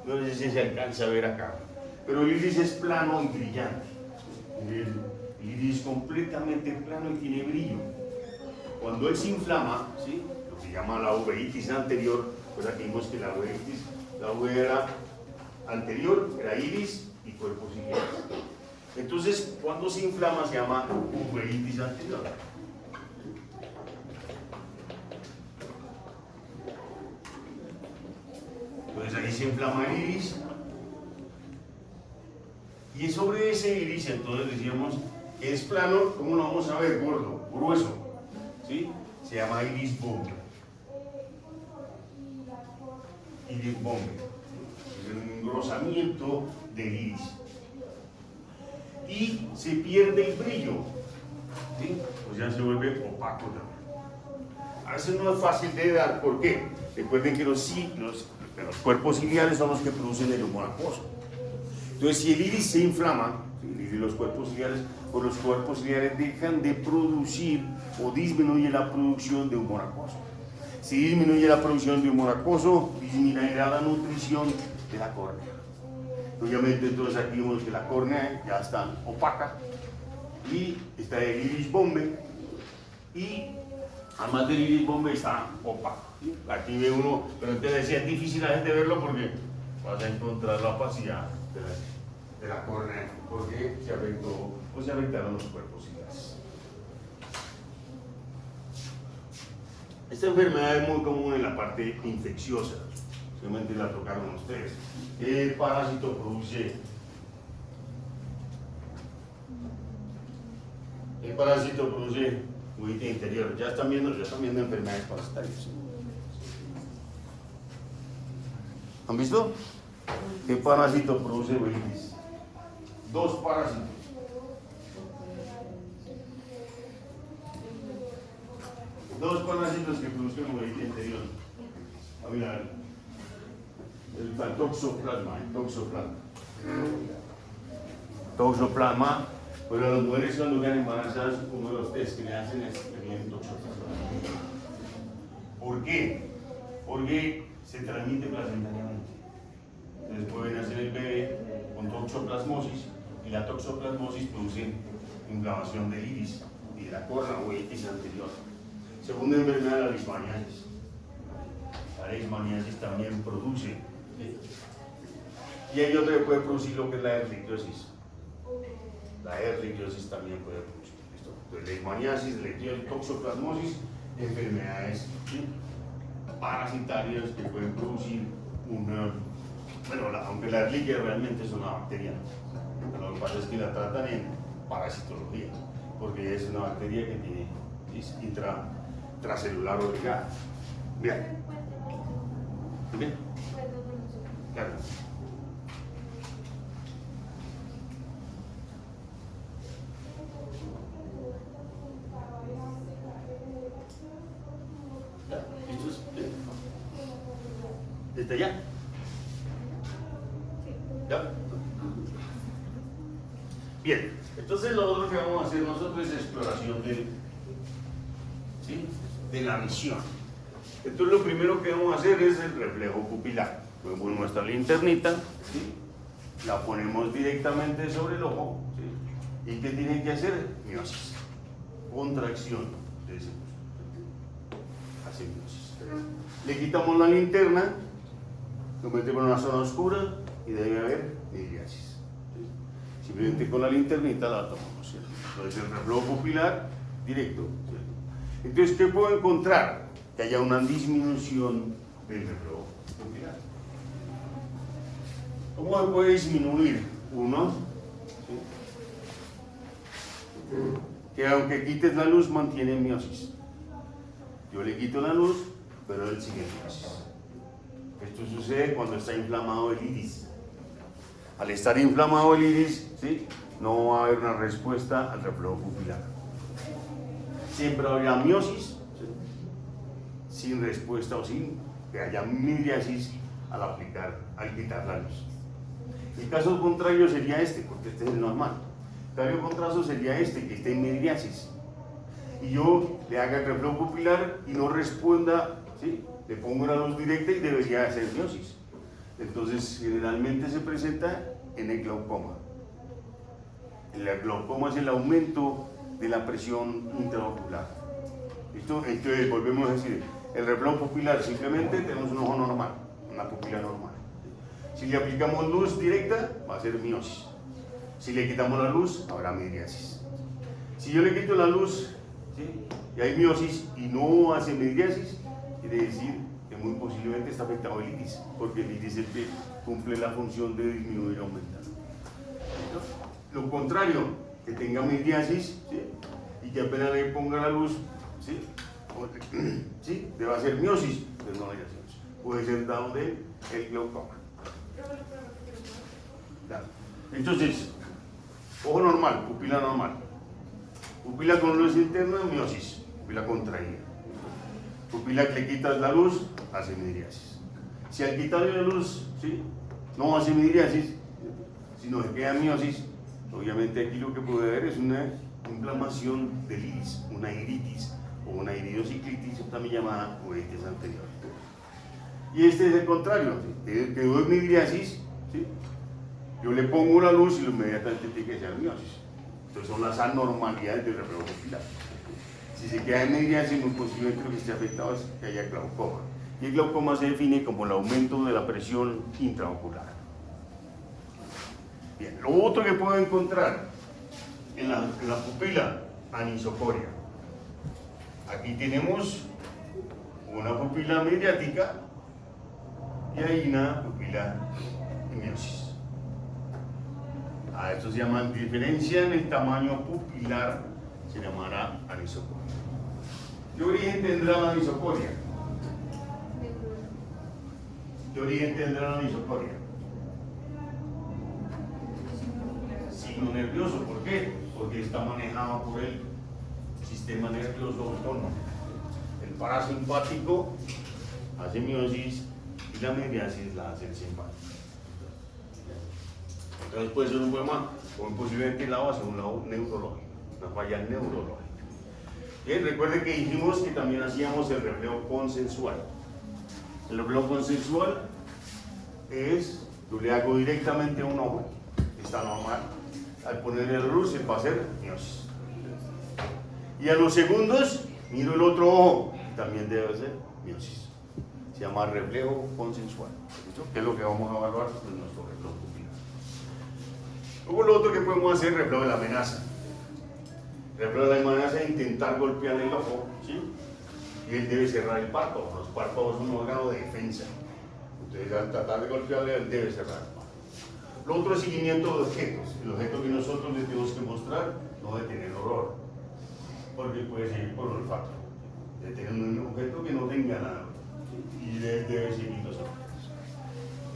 No sé si se alcanza a ver acá, pero el iris es plano y brillante. El iris completamente plano y tiene brillo. Cuando él se inflama, ¿sí? Lo que se llama la uveitis anterior, pues aquí vimos que la uveitis, la uve era anterior, era iris y cuerpo siguiente. Entonces, cuando se inflama se llama uveitis anterior. Entonces ahí se inflama el iris. Y sobre ese iris, entonces decíamos que es plano, ¿cómo lo vamos a ver? Gordo, grueso. ¿Sí? Se llama iris bombe. Iris bombe. Es un engrosamiento del iris. Y se pierde el brillo. ¿Sí? Pues ya se vuelve opaco también. A veces no es fácil de dar, ¿por qué? Recuerden que los cuerpos ciliares son los que producen el humor acuoso. Entonces, si el iris se inflama, el iris y los cuerpos ciliares, pues los cuerpos ciliares dejan de producir o disminuye la producción de humor acuoso. Si disminuye la producción de humor acuoso, disminuirá la nutrición de la córnea. Obviamente, entonces aquí vemos que la córnea ya está opaca y está el iris bombe y además del iris bombe está opaco. Aquí ve uno, pero entonces decía, es difícil a la gente verlo porque vas a encontrar la opacidad de la córnea porque se afectó, pues se afectaron los cuerpos ciliares. Esta enfermedad es muy común en la parte infecciosa, seguramente la tocaron ustedes. ¿Qué parásito produce? ¿Qué parásito produce uveitis interior? Ya están viendo enfermedades parasitarias. ¿Han visto? ¿Qué parásito produce uveitis? Dos parásitos. Dos parásitos que producen uveitis interior. A mirar, el toxoplasma, Toxoplasma, pero las mujeres cuando quedan embarazadas, uno de los test que le hacen es que tienen toxoplasma. ¿Por qué? Porque se transmite placentariamente. Entonces pueden hacer el bebé con toxoplasmosis y la toxoplasmosis produce inflamación del iris y de la córnea o uveitis anterior. Segunda enfermedad, la leishmaniasis. La leishmaniasis también produce. Y hay otra que puede producir lo que es la ehrlichiosis. La ehrlichiosis también puede producir. ¿Listo? Entonces, leishmaniasis, toxoplasmosis, enfermedades, ¿sí?, parasitarias que pueden producir una. Bueno, aunque la Ehrlichia realmente es una bacteria, lo que pasa es que la tratan en parasitología, porque es una bacteria que tiene intracelular obligada. Bien. Bien. Claro. ¿Listos? ¿Desde allá? ¿Ya? Bien, entonces lo otro que vamos a hacer nosotros es exploración de la visión. Entonces lo primero que vamos a hacer es el reflejo pupilar. Ponemos nuestra linternita, ¿sí?, la ponemos directamente sobre el ojo, ¿sí?, y ¿qué tiene que hacer? Miosis, contracción de ese músculo. Hace miosis. Le quitamos la linterna, lo metemos en una zona oscura y debe haber midriasis. ¿Sí? Simplemente con la linternita la tomamos, ¿sí? Entonces el reflejo pupilar directo, ¿sí? Entonces, ¿qué puedo encontrar? Que haya una disminución del reflejo pupilar. ¿Cómo se puede disminuir? Uno, ¿sí?, que aunque quites la luz mantiene miosis. Yo le quito la luz, pero él sigue en miosis. Esto sucede cuando está inflamado el iris. Al estar inflamado el iris, ¿sí?, no va a haber una respuesta al reflejo pupilar. Siempre habrá miosis, ¿sí?, sin respuesta o sin que haya midriasis al quitar la luz. El caso contrario sería este, porque este es el normal. El caso contrario sería este, que esté en midriasis. Y yo le haga el reflejo pupilar y no responda, ¿sí?, le pongo una luz directa y debería ser miosis. Entonces, generalmente se presenta en el glaucoma. El glaucoma es el aumento de la presión intraocular. ¿Listo? Entonces, volvemos a decir, el reflejo pupilar simplemente tenemos un ojo normal, una pupila normal. Si le aplicamos luz directa, va a ser miosis. Si le quitamos la luz, habrá midriasis. Si yo le quito la luz, ¿sí?, y hay miosis y no hace midriasis, quiere decir que muy posiblemente está afectado el iris, porque el iris es el que cumple la función de disminuir o aumentar. Lo contrario, que tenga midriasis, ¿sí?, y que apenas le ponga la luz, ¿sí?, ¿sí?, debe ser miosis, pero no hay miosis. Puede ser dado del glaucoma. Claro. Entonces, ojo normal, pupila normal. Pupila con luz interna, miosis, pupila contraída. Pupila que le quitas la luz, hace midriasis. Si al quitarle la luz, ¿sí?, no hace midriasis, sino que queda miosis, obviamente aquí lo que puede haber es una inflamación del iris, una iritis o una iridociclitis, también llamada uveitis anterior. Y este es el contrario, ¿sí?, quedó en midriasis, ¿sí?, yo le pongo la luz y inmediatamente tiene que ser miosis. Entonces son las anormalidades del reflejo pupilar. Si se queda en midriasis, muy posiblemente lo que esté afectado es que haya glaucoma. Y el glaucoma se define como el aumento de la presión intraocular. Bien, lo otro que puedo encontrar en la pupila, anisocoria. Aquí tenemos una pupila midriática y hay una pupila en miosis. A esto se llama diferencia en el tamaño pupilar, se llamará anisocoria. ¿Qué origen tendrá la anisocoria? ¿Qué origen tendrá la anisocoria? Signo nervioso, ¿por qué? Porque está manejado por el sistema nervioso autónomo. El parasimpático hace miosis y la midriasis la hace el simpático. Entonces puede ser un problema, o posiblemente el lado hacia un lado neurológico, una falla neurológica. Bien, recuerden que dijimos que también hacíamos el reflejo consensual. El reflejo consensual es, yo le hago directamente a un ojo, está normal, al ponerle la luz se va a hacer miosis. Y a los segundos miro el otro ojo, también debe ser miosis. Se llama reflejo consensual, ¿listo?, que es lo que vamos a evaluar en nuestro reflejo pupilar. Luego lo otro que podemos hacer es reflejo de la amenaza. Reflejo de la amenaza es intentar golpear el ojo, ¿sí?, y él debe cerrar el párpado. Los párpados son un órgano de defensa. Entonces al tratar de golpearle, él debe cerrar el párpado. Lo otro es seguimiento de objetos. El objeto que nosotros le tenemos que mostrar no debe tener olor, porque puede seguir por olfato. Debe tener un objeto que no tenga nada, ¿sí?, y debe seguir los objetos.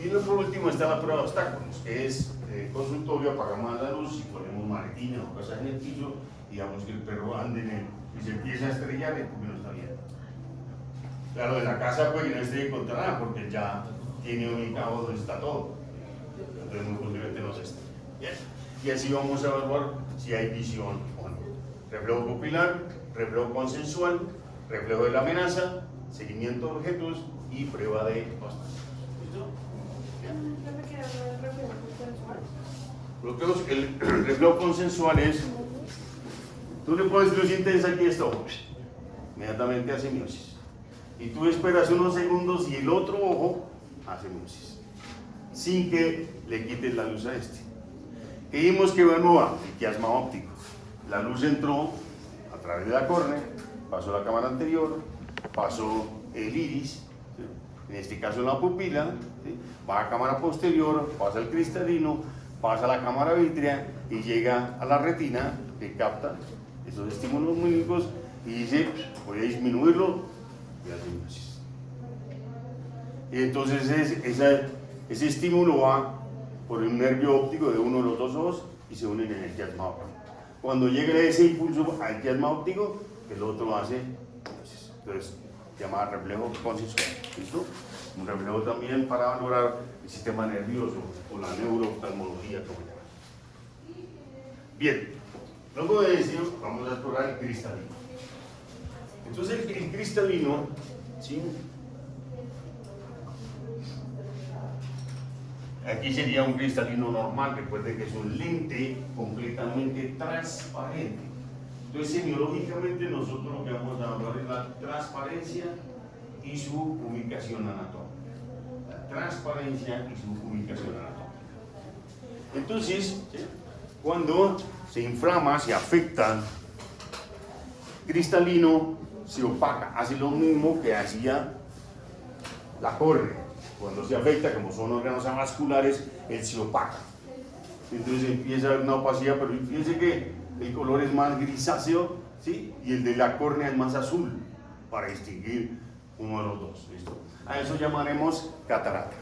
Y por último está la prueba de obstáculos, que es consultorio, apagamos la luz y ponemos maletines o cosas en el piso, digamos que el perro ande en él y se empieza a estrellar y porque no está bien. Claro, de la casa pues que no esté contra nada porque ya tiene ubicado donde está todo. Entonces muy posiblemente no se estrella. Bien. Y así vamos a evaluar si hay visión o no. Reflejo pupilar, reflejo consensual, reflejo de la amenaza, seguimiento de objetos y prueba de obstáculos. ¿Listo? Bien. Yo me quedé con el reflejo consensual. El reflejo consensual es, tú le pones luz intensa aquí esto, inmediatamente hace miosis. Y tú esperas unos segundos y el otro ojo hace miosis, sin que le quites la luz a este. Y vimos que evalúa el quiasma óptico. La luz entró a través de la córnea, pasó la cámara anterior, pasó el iris, ¿sí?, en este caso la pupila, ¿sí?, va a la cámara posterior, pasa el cristalino, pasa a la cámara vítrea y llega a la retina que capta esos estímulos lumínicos y dice, voy a disminuirlo y hace miosis. Y entonces ese estímulo va por un nervio óptico de uno de los dos ojos y se unen en el quiasma óptico. Cuando llega ese impulso al quiasma óptico, el otro hace miosis. Entonces, se llama reflejo consensual. ¿Listo? Un reflejo también para valorar el sistema nervioso o la neurooftalmología, como llaman. Bien, luego de eso vamos a explorar el cristalino. Entonces el cristalino, ¿sí?, aquí sería un cristalino normal. Recuerden que es un lente completamente transparente. Entonces semiológicamente nosotros lo que vamos a hablar es la transparencia y su ubicación anatómica. La transparencia y su ubicación anatómica. Entonces, ¿sí?, Cuando se inflama, se afecta, cristalino se opaca, hace lo mismo que hacía la córnea. Cuando se afecta, como son órganos avasculares, él se opaca. Entonces empieza a haber una opacidad, pero fíjense que el color es más grisáceo, ¿sí? Y el de la córnea es más azul, para distinguir uno de los dos. ¿Listo? A eso llamaremos catarata.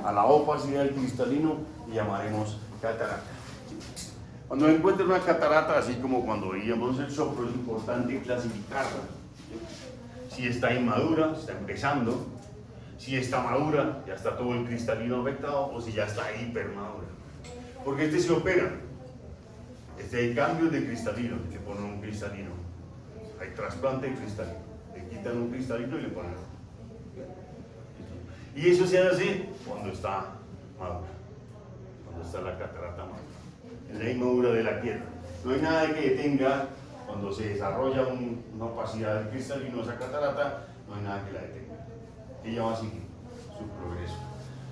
A la opacidad del cristalino llamaremos catarata. Cuando encuentre una catarata, así como cuando veíamos el sopro, es importante clasificarla. Si está inmadura, está empezando. Si está madura, ya está todo el cristalino afectado, o si ya está hipermadura. Porque este se opera. Hay cambios de cristalino, le ponen un cristalino. Hay trasplante de cristalino. Le quitan un cristalino y le ponen otro. Y eso se hace cuando está madura. Cuando está la catarata madura. En la inmadura de la piedra. No hay nada que detenga cuando se desarrolla una opacidad del cristalino, esa catarata, no hay nada que la detenga. Ella va a seguir su progreso.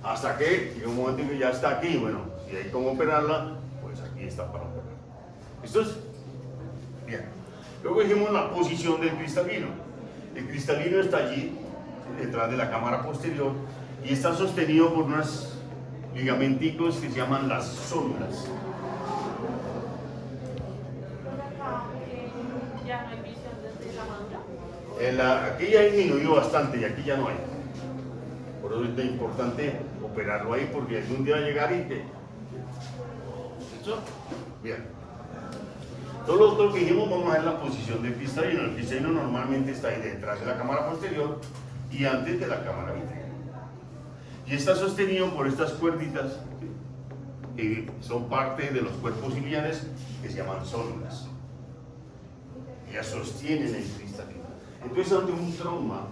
Hasta que llega un momento en que ya está aquí, bueno, si hay cómo operarla, pues aquí está para operar. ¿Listo? Bien. Luego dijimos la posición del cristalino. El cristalino está allí, detrás de la cámara posterior, y está sostenido por unos ligamenticos que se llaman las zónulas. ¿Ya no hay visión desde la madura? Aquí ya disminuyó bastante y aquí ya no hay. Por eso es importante operarlo ahí porque algún día va a llegar y que... ¿Listo? Bien. Todo lo otro que dijimos vamos a ver la posición del cristalino. El cristalino normalmente está ahí detrás de la cámara posterior y antes de la cámara vítrea. Y está sostenido por estas cuerditas que son parte de los cuerpos ciliares que se llaman zónulas. Ellas sostienen el cristalino. Entonces ante un trauma,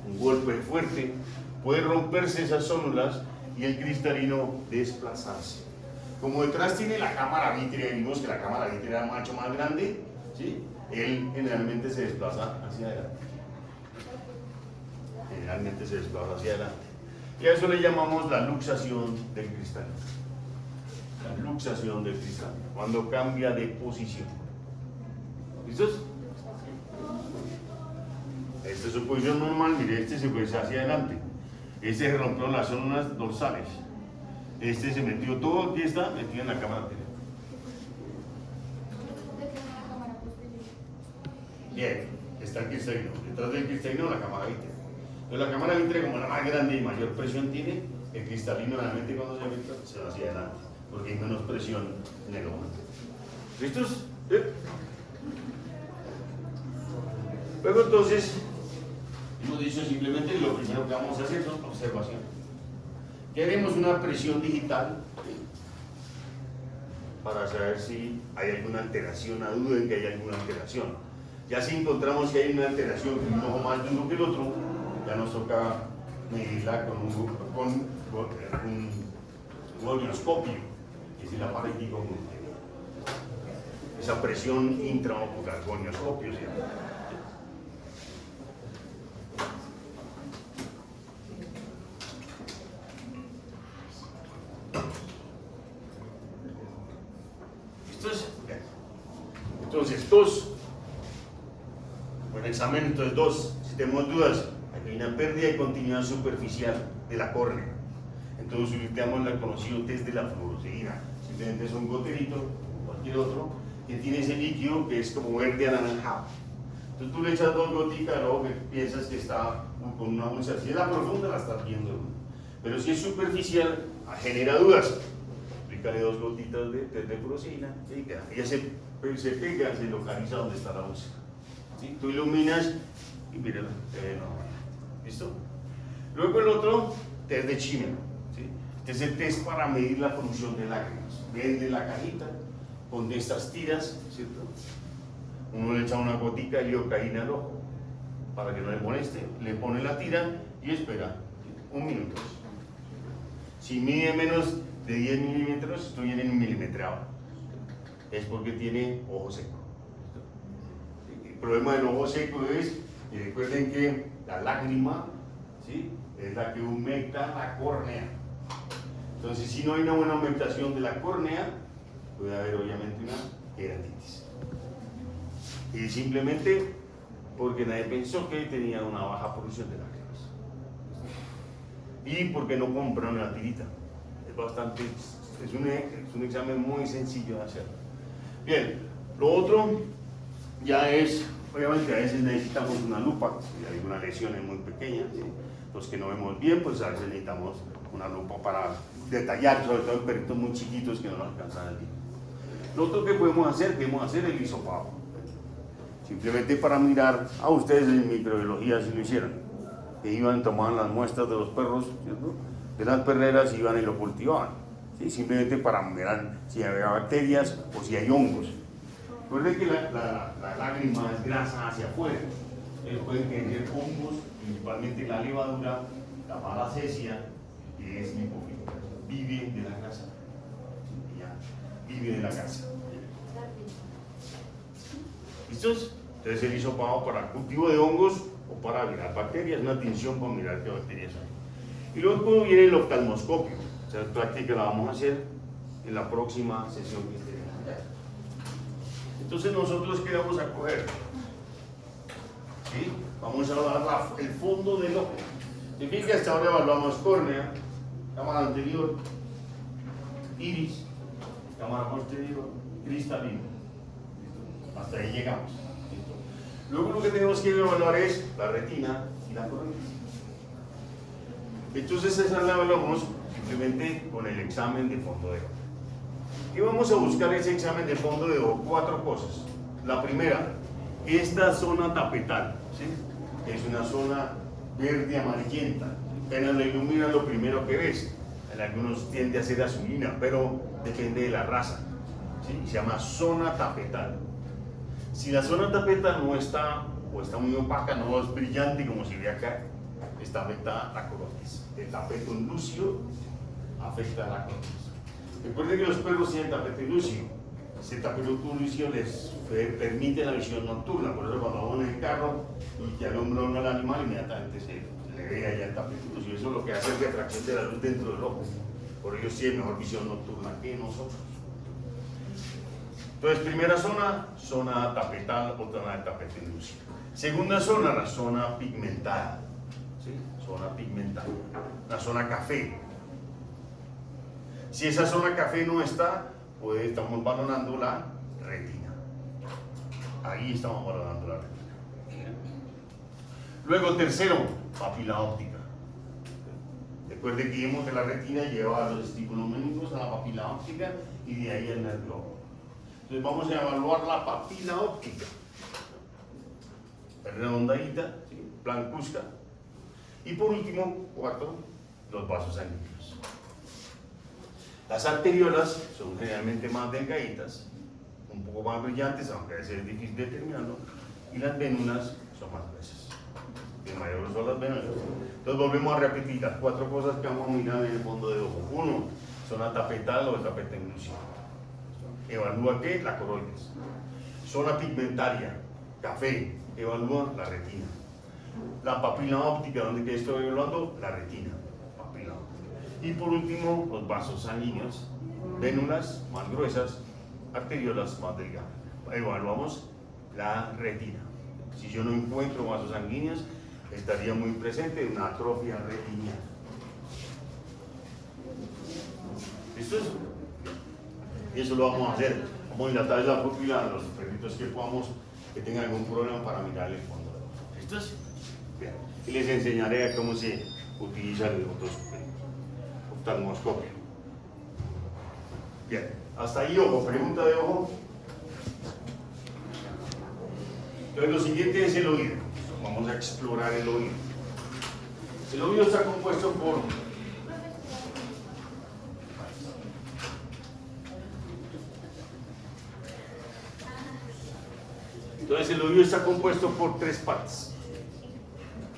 un golpe fuerte, puede romperse esas zónulas y el cristalino desplazarse. Como detrás tiene la cámara vítrea, vimos que la cámara vítrea era mucho más grande, ¿sí? Él generalmente se desplaza hacia adelante. Generalmente se desplaza hacia adelante. Y a eso le llamamos la luxación del cristalino. La luxación del cristalino, cuando cambia de posición. ¿Listos? Esta es su posición normal, mire, este se fue hacia adelante. Este se rompió las zonas dorsales. Este se metió, todo aquí está metido en la cámara anterior. Bien, está el cristalino. Detrás del cristalino la cámara vítrea. Entonces la cámara vítrea, como la más grande y mayor presión tiene, el cristalino realmente cuando se afecta se va hacia adelante, porque hay menos presión en el ojo. ¿Listos? ¿Sí? Luego entonces, hemos dicho simplemente que lo primero que vamos a hacer son observaciones. Que haremos una presión digital para saber si hay alguna alteración, a duda de que hay alguna alteración. Ya si encontramos que hay una alteración, un ojo más duro que el otro, ya nos toca medirla con un gonioscopio, que es el aparatico, esa presión intraocular, gonioscopio se llama. Entonces, buen examen, entonces si tenemos dudas, aquí hay una pérdida de continuidad superficial de la córnea. Entonces utilizamos el conocido test de la fluoresceína. Simplemente es un goterito, cualquier otro, que tiene ese líquido que es como verde anaranjado. Entonces tú le echas 2 gotitas, luego que piensas que está con una úlcera. Si es la profunda, la estás viendo. Pero si es superficial, genera dudas. Aplícale 2 gotitas de test de fluoresceína y queda. Ella se pega, se localiza donde está la úlcera. ¿Sí? Tú iluminas y mírala, ¿listo? Luego el otro, test de Chimel. ¿Sí? Este es el test para medir la producción de lágrimas. Vende la cajita con estas tiras, ¿cierto? Uno le echa una gotica de lidocaína al ojo para que no le moleste, le pone la tira y espera 1 minuto. Si mide menos de 10 milímetros, estoy en el milimetrado. Es porque tiene ojo seco. El problema del ojo seco es, y recuerden que la lágrima, ¿sí?, es la que humecta la córnea. Entonces, si no hay una buena humectación de la córnea, puede haber obviamente una queratitis. Y simplemente porque nadie pensó que tenía una baja producción de lágrimas. Y porque no compraron la tirita. Es un examen muy sencillo de hacer. Bien, lo otro ya es, obviamente a veces necesitamos una lupa, si hay alguna lesión muy pequeña, ¿sí? Los que no vemos bien, pues a veces necesitamos una lupa para detallar, sobre todo en perritos muy chiquitos que no nos alcanzan el día. Lo otro que podemos hacer el hisopado. Simplemente para mirar a ustedes en microbiología si lo hicieran, que iban, tomaban las muestras de los perros, ¿cierto? De las perreras, iban y lo cultivaban, ¿sí? Simplemente para mirar si había bacterias o si hay hongos. Recuerden que la lágrima es grasa hacia afuera, pueden tener hongos, principalmente la levadura, la malacesia, que es lipofílica, vive de la grasa, ¿sí? Ya, vive de la grasa. ¿Listos? Entonces el hisopado para cultivo de hongos o para mirar bacterias, una tinción para mirar qué bacterias hay. Y luego viene el oftalmoscopio. Esa práctica la vamos a hacer en la próxima sesión que tenemos allá. Entonces nosotros ¿qué vamos a coger? ¿Sí? Vamos a dar el fondo del ojo. Significa que hasta ahora evaluamos córnea, cámara anterior, iris, cámara posterior, cristalino. Hasta ahí llegamos. ¿Listo? Luego lo que tenemos que evaluar es la retina y la cornea. Entonces esa la evaluamos simplemente con el examen de fondo de ojo. ¿Qué vamos a buscar ese examen de fondo de ojo? 4 cosas. La primera, esta zona tapetal, ¿sí? Es una zona verde amarillenta. Apenas la iluminan lo primero que ves. En algunos tiende a ser azulina, pero depende de la raza, ¿sí? Se llama zona tapetal. Si la zona tapetal no está, o está muy opaca, no es brillante como se ve acá, está afectada la corotis. El tapetón lúcido afecta a la corotis. Recuerden que los perros tienen tapete lúcido. Ese tapetón lúcido les permite la visión nocturna, por eso cuando vamos en el carro y que alumbra uno al animal, inmediatamente se le ve allá el tapete lúcido. Eso es lo que hace la refracción de la luz dentro del ojo. Por ello tienen mejor visión nocturna que nosotros. Entonces, primera zona, zona tapetal o zona de tapete lúcido. Segunda zona, la zona pigmentada. ¿Sí? Zona pigmentada. La zona café. Si esa zona café no está, pues estamos valorando la retina. Ahí estamos valorando la retina. Luego, tercero, papila óptica. Recuerden que vimos que la retina lleva a los estímulos médicos a la papila óptica y de ahí al nervio óptico. Entonces vamos a evaluar la papila óptica. Redondadita, ¿sí? Blancuzca. Y por último, 4, los vasos sanguíneos. Las arteriolas son generalmente más delgaditas, un poco más brillantes, aunque a veces es difícil determinarlo, y las vénulas son más gruesas. El mayor son las vénulas. Entonces volvemos a repetir las 4 cosas que vamos a mirar en el fondo de ojo. 1, zona tapetal o el tapete lúcido. Evalúa ¿qué? La coroides. Zona pigmentaria, café, evalúa la retina. La papila óptica, ¿dónde estoy evaluando? La retina, papila óptica. Y por último, los vasos sanguíneos, vénulas más gruesas, arteriolas más delgadas. Evaluamos la retina. Si yo no encuentro vasos sanguíneos, estaría muy presente una atrofia retiniana. ¿Listo? Y eso lo vamos a hacer. Vamos a dilatar la pupila a los perritos que tengan algún problema para mirar el fondo de ojo. ¿Listos? Bien. Y les enseñaré cómo se utiliza el oftalmoscopio. Bien. Hasta ahí, ojo. Pregunta de ojo. Entonces, lo siguiente es el oído. Vamos a explorar el oído. El oído está compuesto por Entonces el oído está compuesto por 3 partes.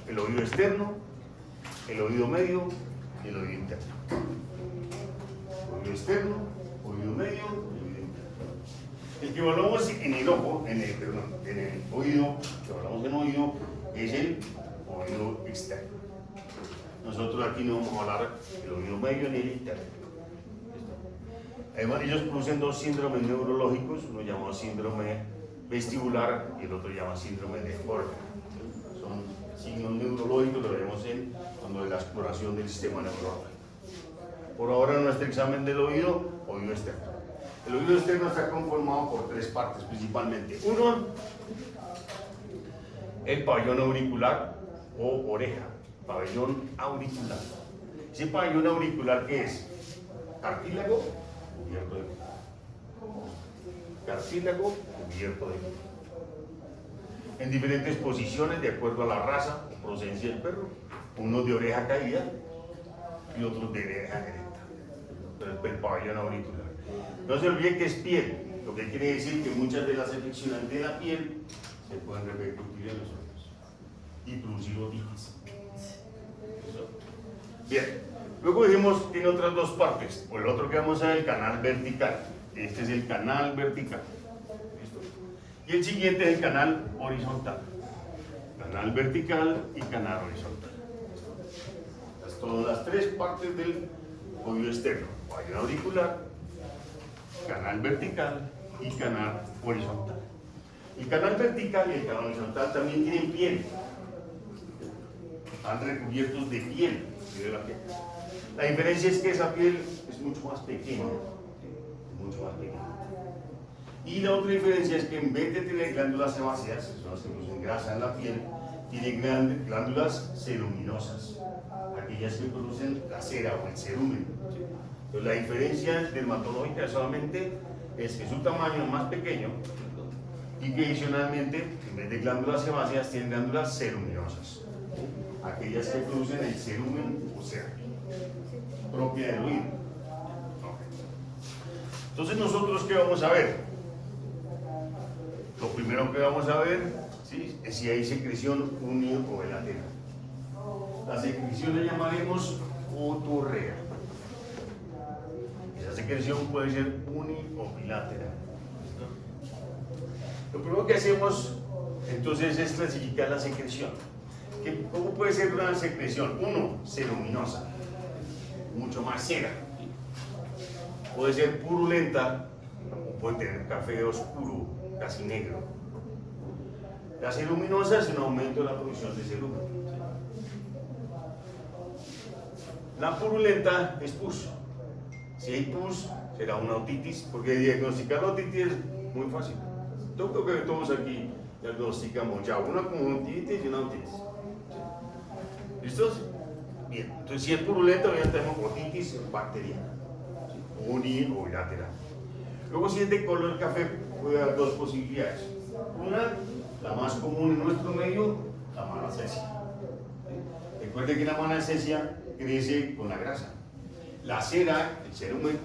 El oído externo, el oído medio y el oído interno. Oído externo, oído medio y oído interno. El que evaluamos en el ojo, en el oído, que evaluamos en oído, es el oído externo. Nosotros aquí no vamos a hablar del oído medio ni el interno. Además, ellos producen dos síndromes neurológicos, uno llamado síndrome vestibular y el otro llama síndrome de Horner. Son signos neurológicos, lo vemos cuando de la exploración del sistema neurológico. Por ahora, nuestro examen del oído externo. El oído externo está conformado por tres partes principalmente. Uno, el pabellón auricular o oreja, pabellón auricular. Ese pabellón auricular, ¿qué es? Cartílago cubierto de pelo. Cartílago cubierto de pelo. En diferentes posiciones de acuerdo a la raza o procedencia del perro, unos de oreja caída y otros de oreja erecta. Entonces, el pabellón auricular. No se olvide que es piel, lo que quiere decir que muchas de las afecciones de la piel se pueden repercutir en los ojos y producir otitis. Bien, luego dijimos tiene otras dos partes, o el otro que vamos a ver, el canal vertical. Este es el canal vertical. ¿Listo? Y el siguiente es el canal horizontal. Canal vertical y canal horizontal. Estas son las tres partes del oído externo: pabellón auricular, canal vertical y canal horizontal. El canal vertical y el canal horizontal también tienen piel. Están recubiertos de piel. De la piel. La diferencia es que esa piel es mucho más pequeña. Mucho más pequeña. Y la otra diferencia es que en vez de tener glándulas sebáceas, que son las que producen grasa en la piel, tiene glándulas ceruminosas, aquellas que producen la cera o el cerumen. Entonces, la diferencia dermatológica solamente es que su tamaño es más pequeño y que adicionalmente, en vez de glándulas sebáceas, tienen glándulas ceruminosas, aquellas que producen el cerumen o cera propia del oído. Entonces, nosotros, ¿qué vamos a ver? Lo primero que vamos a ver, ¿sí?, es si hay secreción uni o bilateral. La secreción la llamaremos otorrea. Esa secreción puede ser uni o bilateral. Lo primero que hacemos entonces es clasificar la secreción. ¿Cómo puede ser una secreción? Uno, ceruminosa, mucho más cera. Puede ser purulenta o puede tener café oscuro, casi negro. La ceruminosa es un aumento de la producción de cerumen. La purulenta es pus. Si hay pus, será una otitis, porque diagnosticar la otitis es muy fácil. Yo creo que todos aquí diagnosticamos ya una conjuntivitis y una otitis. ¿Listos? Bien, entonces si es purulenta, ya tenemos otitis bacteriana, uni o bilateral. Luego, si es de color café, puede haber dos posibilidades. Una, la más común en nuestro medio, la malacesia. Recuerde que la malacesia crece con la grasa. La cera, el cerumen,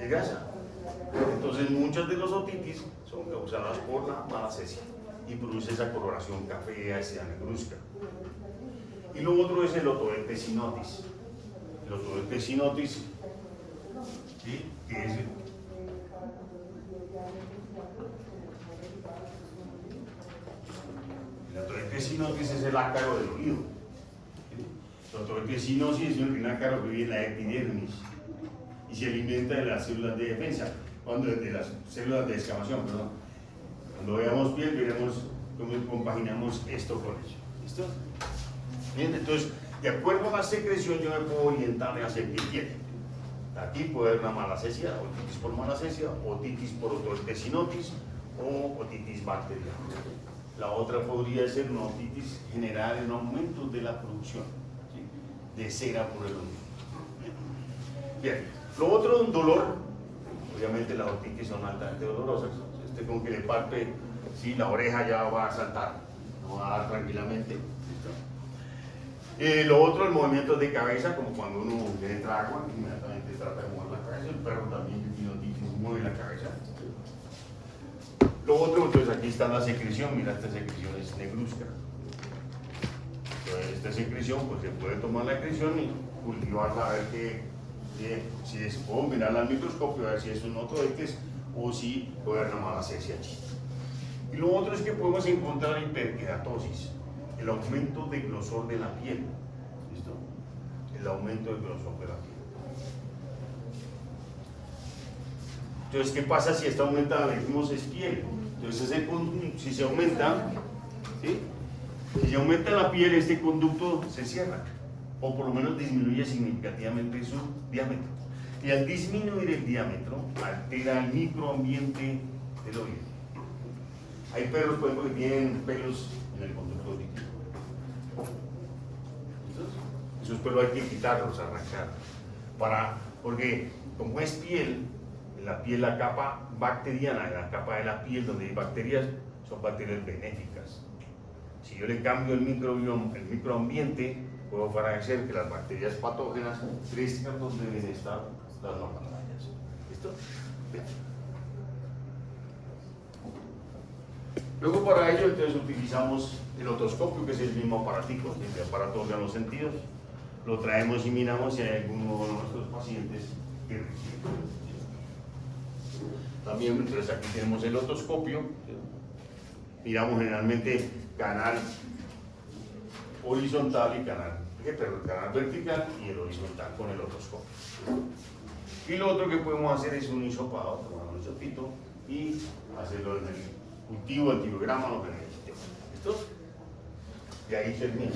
es grasa. Entonces, muchas de las otitis son causadas por la malacesia y produce esa coloración café, esa negruzca. Y lo otro es el otoectesinotis. El otoectesinotis, ¿sí?, que es el otoectesinotis es el ácaro del oído. El otoectesinosis es un ácaro que vive en la epidermis y se alimenta de las células de defensa, de las células de excavación, perdón. Cuando veamos piel, veremos cómo compaginamos esto con eso. ¿Listo? Bien, entonces, de acuerdo a la secreción, yo me puedo orientar hacia qué piel. Aquí puede haber una malacesia, otitis por malacesia, otitis por otoectesinotis o otitis bacteriana. La otra podría ser una otitis general en aumento de la producción, ¿sí?, de cera por el oído. Bien, lo otro, un dolor. Obviamente las otitis son altamente dolorosas. Con que le palpe, ¿sí?, la oreja ya va a saltar, no va a dar tranquilamente. Lo otro, el movimiento de cabeza, como cuando uno le entra agua, inmediatamente trata de mover la cabeza. El perro también que tiene otitis mueve la cabeza. Lo otro, entonces aquí está la secreción. Mira, esta secreción es negruzca. Entonces, esta secreción, pues se puede tomar la secreción y cultivarla a ver si es, puedo mirarla al microscopio a ver si es un otoides o si puede haber una malacesia allí. Y lo otro es que podemos encontrar hiperkeratosis, el aumento de grosor de la piel. ¿Listo? El aumento de grosor de la piel. Entonces, ¿qué pasa si esta aumenta? Le decimos es piel. Entonces, si se aumenta, ¿sí? Si se aumenta la piel, este conducto se cierra, o por lo menos disminuye significativamente su diámetro. Y al disminuir el diámetro, altera el microambiente del oído. Hay perros, por ejemplo, que tienen pelos en el conducto auditivo. Esos pelos hay que quitarlos, arrancar. Porque como es piel, la capa bacteriana, la capa de la piel donde hay bacterias, son bacterias benéficas. Si yo le cambio el microambiente, puedo hacer que las bacterias patógenas crezcan donde deben estar las no pantallas. ¿Listo? Bien. Luego para ello entonces utilizamos el otoscopio, que es el mismo aparatico, el aparato de los sentidos. Lo traemos y miramos si hay alguno de nuestros pacientes que requiere. También entonces aquí tenemos el otoscopio. Miramos generalmente canal horizontal y canal vertical y el horizontal con el otoscopio. Y lo otro que podemos hacer es un hisopado, tomar un hisopito y hacerlo en el cultivo, el kilogramo, lo que necesitemos. ¿Listo? Y ahí termina.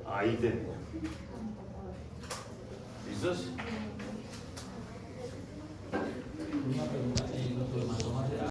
Ahí termina. ¿Listos?